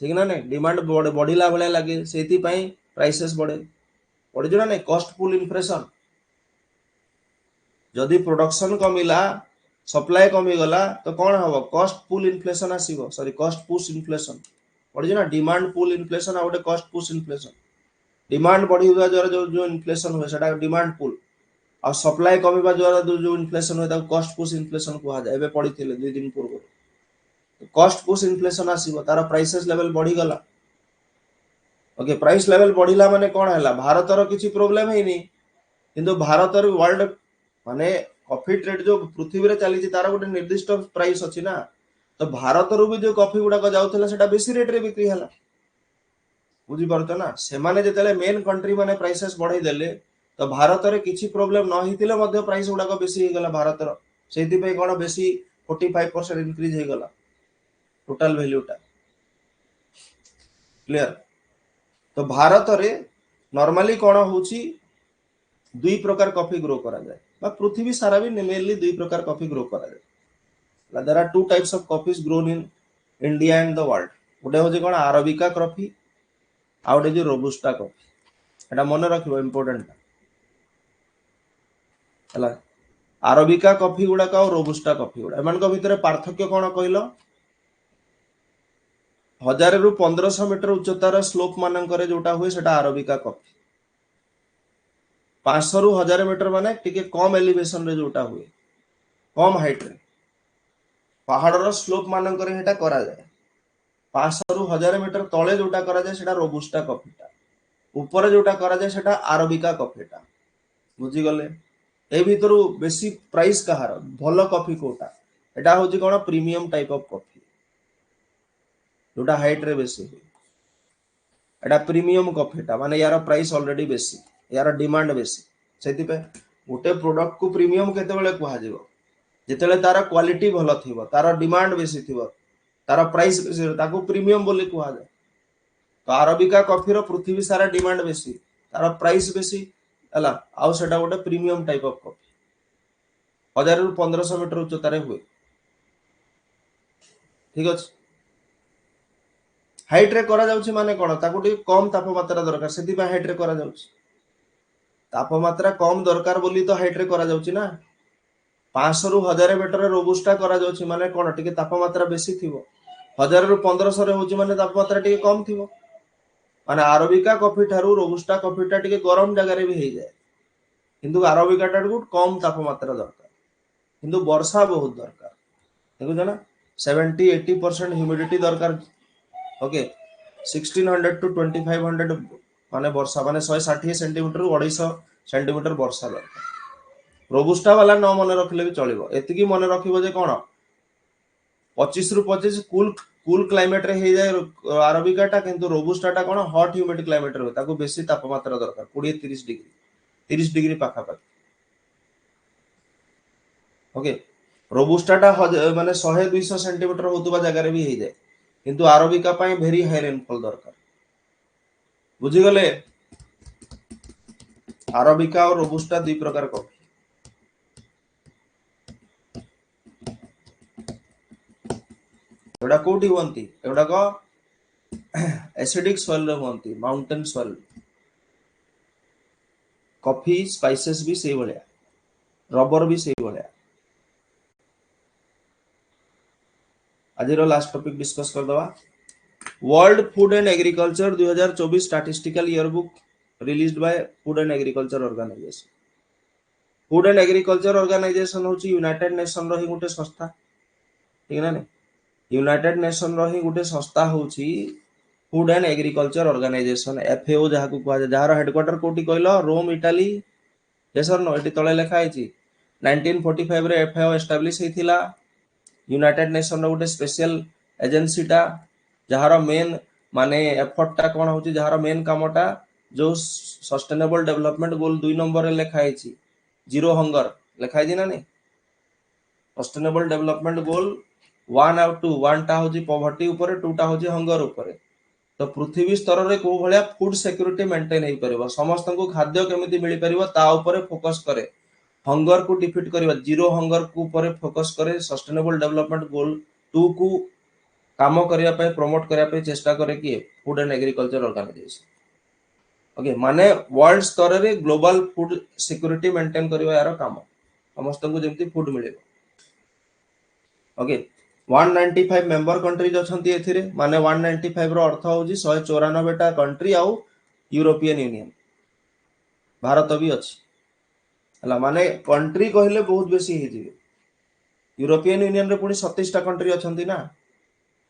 ठीक ना नहीं डिमांड बढ़िला भले लागे सेति पई प्राइसेस बढ़े जो ना नहीं कॉस्ट पुल इन्फ्लेशन जदि प्रोडक्शन कमिला सप्लाई कमी गला तो कौन हम कॉस्ट पुल इन्फ्लेशन आसीबो सॉरी कॉस्ट पुश इन्फ्लेशन पड़ी ना डिमांड पुल इन्फ्लेशन आ गोटे कॉस्ट पुश इन्फ्लेशन डिमांड बढ़ी द्वारा जो इन्फ्लेशन हुए सेटा डिमांड पुल आ सप्लाई कमिबा द्वारा जो इन्फ्लेशन हुए ताको कॉस्ट पुश इन्फ्लेशन कुहा जाय एबे पड़ीथिले 2 दिन पूर्व कॉस्ट पुश इन्फ्लेशन आसीबो तारा प्राइसेस लेवल बढ़ी गला ओके प्राइस लेवल बढ़िला माने कोन हैला भारत रो किछि प्रॉब्लम हेनी किंतु भारत रो वर्ल्ड माने कॉफी ट्रेड जो पृथ्वी रे चली तार गोटे निर्दिष्ट प्राइस अछि ना तो भारत रु भी जो कॉफी गुडा जाउथला सेटा बेसी रेट रे बिक्री हला बुझी परतो ना से माने जेतेले मेन कंट्री माने प्राइसेस बढ़ाई देले तो भारत रे किछि प्रॉब्लम न हितिले मध्ये प्राइस गुडा बेसी हे गला भारत रो सेति पे कोन बेसी 45% इंक्रीज हे गला टोटल वैल्यू टा क्लियर तो भारत रे नॉर्मली कोन होउची दुई प्रकार कॉफी ग्रो करा जाए बा पृथ्वी सारा भी मेनली दुई प्रकार कॉफी ग्रो करा जाए there are two types of coffees grown in India and the world गोटे होजे कोन अरबिका कॉफी आ गोटे जे रोबुस्टा कॉफी एटा मन रखिबो इंपोर्टेंट हला अरबिका कॉफी गुडा का रोबुस्टा कॉफी गुडा एमान को भितरे पार्थक्य कोन कहलो 1000 रु 1500 मीटर उच्चतार स्लोप मानकर जोटा हुए सेटा अरबिका कॉफी 500 रु 1000 मीटर माने टिके कम एलिवेशन रे जोटा हुए कम हाइट रे पहाड़ रो स्लोप मानकर हेटा करा जाए 500 रु 1000 मीटर तळे जोटा करा जाए सेटा रोबुस्टा कॉफीटा ऊपर जोटा करा जाए सेटा अरबिका कॉफीटा बुझी गले ए भितरु बेसी प्राइस कहार भलो कॉफी कोटा एटा होची कोन प्रीमियम टाइप ऑफ कॉफी जोटा हाइट रे बेसी एटा प्रीमियम कॉफीटा माने यार प्राइस ऑलरेडी बेसी यार डिमांड बेसी सेति पे गोटे प्रोडक्ट को प्रीमियम केते बेले कुहा जेबो जेतेले तार क्वालिटी भलो थिबो तार डिमांड बेसी थिबो तार प्राइस बेसी ताको प्रीमियम बोली कुहा जाय तो अरबिका कॉफी रो पृथ्वी सारा डिमांड बेसी तार प्राइस बेसी हला आउ सेटा गोटे प्रीमियम टाइप ऑफ कॉफी 1000 रु 1500 मीटर उच्चतारे हुए ठीक अछि हाइट रे करा जाउछि माने कोन ताको टी कम तापमात्रा दरकार सेति बा हाइट रे करा जाउछि तापमात्रा कम दरकार बोली तो हाइट रे करा जाउछि ना 500 रु 1000 मीटर रोबुस्टा करा जाउछि माने कोन टिके तापमात्रा बेसी थिबो 1000 रु 1500 रे होछि माने तापमात्रा टिके कम थिबो माने अरबिका कॉफी थारु रोबुस्टा कॉफीटा टिके गरम जगह रे भी हे जाय किंतु अरबिका टाटू कम तापमात्रा दरकार किंतु वर्षा बहुत दरकार देखो जना 70-80% ह्यूमिडिटी दरकार ओके 1600 टू 2500 माने वर्षा माने 160 सेंटीमीटर 250 सेंटीमीटर वर्षा दरकार रोबुस्टा वाला न मन रखले भी चलिबो एतिकी मन रखिबो जे कोन 25 रु 25 कूल क्लाइमेट रे हे जाय अरबिका टा किंतु रोबुस्टा टा कोन हॉट ह्यूमिड क्लाइमेट रे ताको बेसी तापमात्रा दरकार 20-30 डिग्री 30 डिग्री पाखा पाखी ओके रोबुस्टा टा माने 100-200 सेंटीमीटर होतबा जगह रे भी हे जाय किंतु अरबिका पाई वेरी हाई रेनफॉल दरकार बुझी गले अरबिका और रोबुस्टा दुई प्रकार कॉफी एडा कोठी होंती एडा को एसिडिक सॉइल रे होंती माउंटेन सॉइल कॉफी स्पाइसेस भी सेही भलिया रबर भी सेही भलिया आजिरो लास्ट टॉपिक डिस्कस कर दवा world food and agriculture 2024 statistical year book released by food and agriculture organisation food and agriculture organisation होची यूनाइटेड नेशन रो ही गुटे संस्था ठीक ना ने यूनाइटेड नेशन रो ही गुटे संस्था होची food and agriculture organisation FAO जहा को कहा जहार हेडक्वार्टर कोठी कहलो रोम इटाली जेसर नो एटी तळे लेखा आइची 1945 रे एफएओ एस्टैब्लिश हेथिला यूनाइटेड नेशन रो गुटे स्पेशल एजेंसी टा जहार मेन माने एफर्ट टा कोन होची जहार मेन कामटा जो सस्टेनेबल डेवलपमेंट गोल 2 नंबर रे लेखा आइची जीरो हंगर लेखा आइची ना ने सस्टेनेबल डेवलपमेंट गोल 1 और 2 1 टा होची पॉवर्टी ऊपर 2 टा होची हंगर ऊपर तो पृथ्वी स्तर रे को भलिया फूड सिक्योरिटी मेंटेन हे परबो समस्त को खाद्य केमिति मिली परबो ता ऊपर फोकस करे हंगर को डिफीट करबा जीरो हंगर को ऊपर फोकस करे सस्टेनेबल डेवलपमेंट गोल 2 को काम करिया पे प्रमोट करिया पे चेष्टा करे कि food and agriculture organisation okay माने वर्ल्ड स्तर रे ग्लोबल फूड सिक्योरिटी मेंटेन करबा यार काम समस्त को जेमति फूड मिलेबो ओके 195 मेंबर कंट्रीज अछंती एथिरे माने 195 रो अर्थ होजी 194 टा कंट्री आउ यूरोपियन यूनियन भारत भी अछि हला माने कंट्री कहले बहुत बेसी हे जिवे यूरोपियन यूनियन रे पुनी 27 टा कंट्री अछंती ना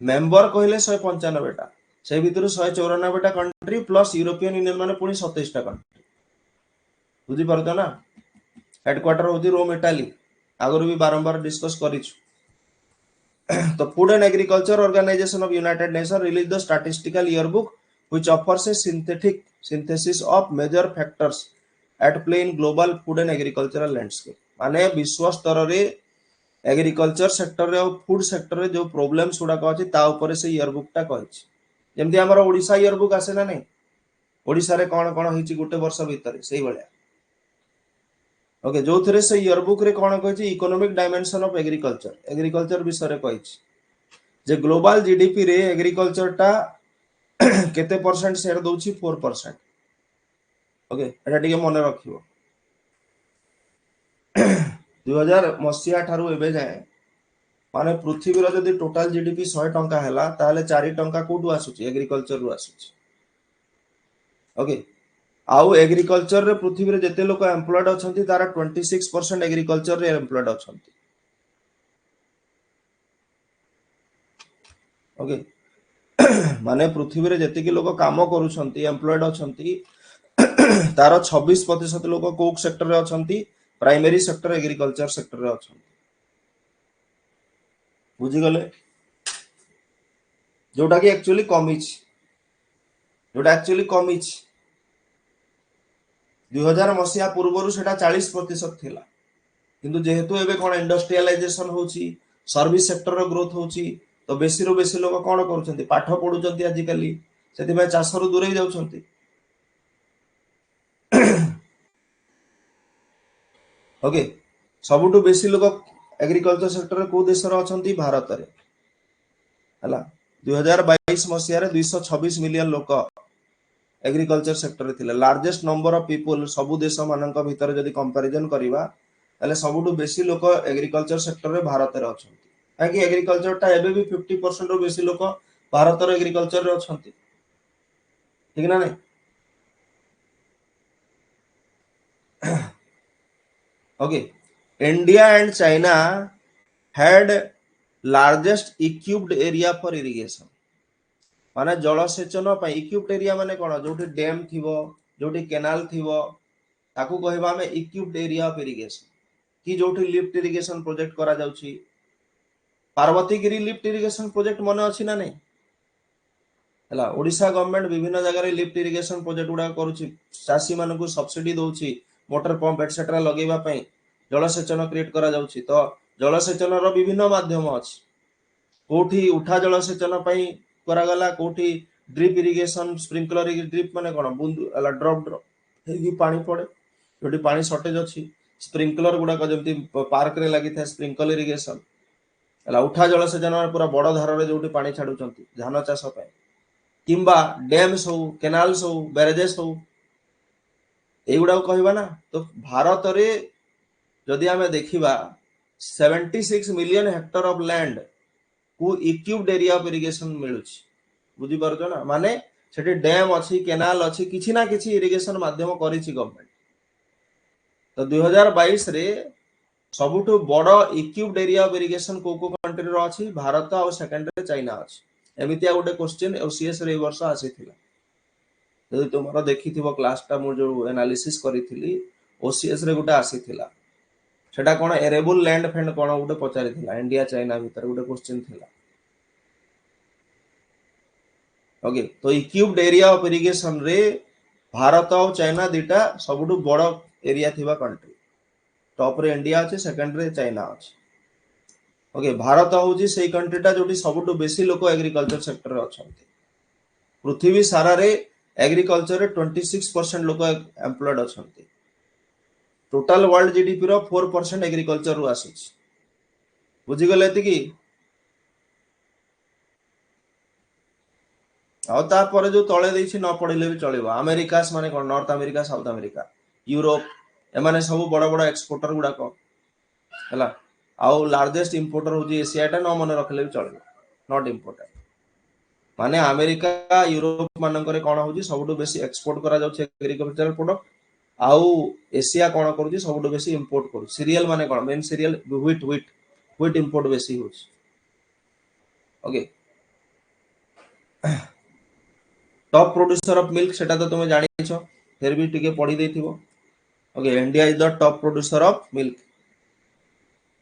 मेंबर कहले 195 टा से भितरु 194 टा कंट्री प्लस यूरोपियन यूनियन माने पुनी 27 टा कंट्री बुझी परतो ना हेडक्वार्टर होजी रोम इटाली आगरो भी बारंबार discuss करिछु The Food and Agriculture Organization of United Nations released the statistical yearbook which offers a synthesis of major factors at play in global food and agricultural landscape. माने विश्व स्तर रे agriculture sector रे और food sector रे जो problems गुडा अछि ता ऊपर से ईयरबुक टा कहछि जेमति हमर ओडिसा ईयरबुक आसे ना नै ओडिसा रे कोन कोन हिची गुटे वर्ष भीतर सेही भलिया ओके जो थरे से ईयर बुक रे कोन कहछि इकोनॉमिक डायमेंशन ऑफ एग्रीकल्चर विषय रे कहछि जे ग्लोबल जीडीपी रे एग्रीकल्चर टा केते परसेंट शेयर दउछि 4%। ओके एटा टिके मन रखियो 2000 मसिया ठारू एबे जाए माने पृथ्वी रो जदी टोटल जीडीपी 100 टंका हैला ताले 4 टंका कोडु आसुछि एग्रीकल्चर रु आसुछि। ओके आउ एग्रीकल्चर रे पृथ्वी रे जेते लोक एम्प्लॉयड अछंती तारा 26% एग्रीकल्चर रे एम्प्लॉयड अछंती। ओके माने पृथ्वी रे जेते कि लोक काम करूछंती एम्प्लॉयड अछंती तार 26% लोक कोक सेक्टर रे अछंती प्राइमरी सेक्टर एग्रीकल्चर सेक्टर रे अछंती। बुझी गले जोटा कि एक्चुअली कमिछि जोटा एक्चुअली कमिछि 2000 मसिया पूर्वरु सेटा 40% थिला किंतु जेहेतु एबे कोन इंडस्ट्रियलाइजेशन होची सर्विस सेक्टर रो ग्रोथ होची तो बेसी रो बेसी लोक कोन करूछंती पाठ पढुचंती आजि काली सेति भाई चाष रो दूरे जाउछंती। ओके सबुटु बेसी लोक एग्रीकल्चर सेक्टर को देश रो अछंती भारत रे हला 2022 मसिया रे 226 मिलियन लोक एग्रीकल्चर सेक्टर रे थिले लार्जेस्ट नंबर ऑफ पीपल सबु देश मानक भीतर जदी कंपैरिजन करिवा ताले सबुटु बेसी लोक एग्रीकल्चर सेक्टर रे भारत रे अछंती काकि एग्रीकल्चर टा एबे भी 50% रो बेसी लोक भारत रे एग्रीकल्चर रे अछंती ठीक ना नहीं। Okay India and China had largest equipped area for irrigation माने जलसेचन पई इक्विप्ड एरिया माने कोन जोठी डैम थिवो जोठी केनाल थिवो ताकू कहबा हमें इक्विप्ड एरिया ऑफ इरिगेशन कि जोठी लिफ्ट इरिगेशन प्रोजेक्ट करा जाउची पार्वतीगिरी लिफ्ट इरिगेशन प्रोजेक्ट मने अछि ना नहीं हला ओडिशा गवर्नमेंट विभिन्न जगह रे लिफ्ट इरिगेशन प्रोजेक्ट उडा करूची चासी मानकू सब्सिडी दोउची मोटर पंप एटसेट्रा लगेबा पई जलसेचन क्रिएट करा जाउची तो जलसेचन रो विभिन्न माध्यम अछि कोठी उठा जलसेचन पई करा गला कोठी ड्रिप इरिगेशन स्प्रिंकलर ड्रिप माने कोन बूंद अला ड्रॉप ड्रॉप हेगी पानी पड़े जोटी पानी शॉर्टेज अछि स्प्रिंकलर गुडा को जेमती पार्क रे लागि था स्प्रिंकलर इरिगेशन अला उठा जलसेचन पूरा बड़ धार रे जोटी पानी छाडुचंती धान चाष पई किंबा डैम्स हो केनाल्स हो बैरेजेस हो एगुडा कहबा ना तो भारत रे जदि हमें देखिबा 76 मिलियन हेक्टर ऑफ लैंड को इक्विप्ड एरिया ऑफ इरिगेशन मिलुछि बुझी परछो ना माने सेठी डैम अछि केनाल अछि किछि ना किछि इरिगेशन माध्यम करिछि गवर्नमेंट तो 2022 रे सबुठु बड़ इक्विप्ड एरिया ऑफ इरिगेशन को कंट्री रो अछि भारत और सेकंड रे चाइना अछि एमितिया गोटे क्वेश्चन ओसीएस रे वर्ष आसीथिला जदि तुमरो देखिथिबो क्लास टा मु जो एनालिसिस करिथिली ओसीएस रे गोटे आसीथिला सेटा कोन एरेबल लैंड फंड कोन गोटे पचारिथिला इंडिया चाइना भीतर गोटे क्वेश्चन थिला। ओके तो इक्विप्ड एरिया ऑफ इरिगेशन रे भारत और चाइना दिटा सबुठु बड़ एरिया थिबा कंट्री टॉप रे इंडिया अछि सेकंड रे चाइना अछि। ओके भारत होउची सेई कंट्रीटा जोटी सबुठु बेसी लोक एग्रीकल्चर सेक्टर रे अछंती पृथ्वी सारा रे एग्रीकल्चर रे 26% लोक एम्प्लॉयड अछंती टोटल वर्ल्ड जीडीपी रो 4% एग्रीकल्चर रु आसुची बुझी गले एति आ तापर जो तळे देछि न पढिले भी चलिबो अमेरिकास माने कोन North America South America Europe एमाने सब बड़ बड़ एक्सपोर्टर गुडा को हला आउ लार्जेस्ट इंपोर्टर होजी एशिया टा न मन रखले भी चलिबो नॉट इंपोर्टेंट माने अमेरिका यूरोप मानकरे कोन होजी सबटु बेसी एक्सपोर्ट करा जाउछ एग्रीकल्चरल प्रोडक्ट आउ एशिया कोन करूची सबटु बेसी इंपोर्ट करू सीरियल माने कोन मेन सीरियल व्हीट इंपोर्ट बेसी होछ। Okay top producer of milk सेटा तो तुम जानि छ फिर भी टिके पढी देथिबो। Okay India is the top producer of milk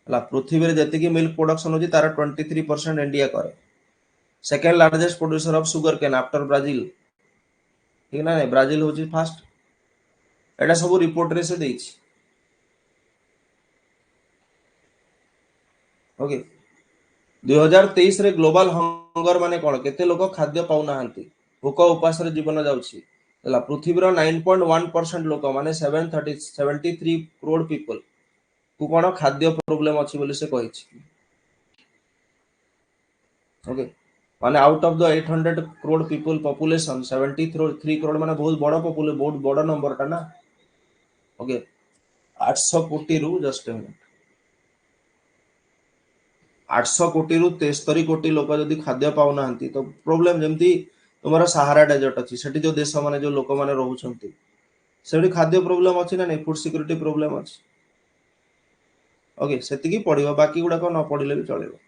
हला पृथ्वी रे जति की मिल्क प्रोडक्शन होजी तारा 23% इंडिया करे second largest producer of sugar cane after Brazil ठीक ना नहीं ब्राजील होजी फर्स्ट एटा सब रिपोर्ट रे से देछि। ओके 2023 रे ग्लोबल हंगर माने कोन केते लोक खाद्य पाउ नाहंती भूख उपास रे जीवन जाउछि ହେଲା ପୃଥିବୀର 9.1% ଲୋକ ମାନେ 73 crore people କୁ କଣ ଖାଦ୍ୟ ପ୍ରୋବ୍ଲେମ ଅଛି ବୋଲି ସେ କହିଛି। ओके माने out of the 800 crore people population 73 crore माने बहुत बड़ा पॉपुलेशन बहुत बड़ा नंबर टा ना। ओके 800 कोटी रु जस्ट 800 कोटी रु 73 कोटी लोक जदि खाद्य पाउ नाहंती तो प्रॉब्लम जेमती तुम्हारा सहारा डेजर्ट अछि सेठी जो देश माने जो लोक माने रहउछंती सेठी खाद्य प्रॉब्लम अछि ना नहीं फूड सिक्योरिटी प्रॉब्लम अछि। ओके सेति की पडिबो बाकी गुडा को न पडिले भी चलेबो।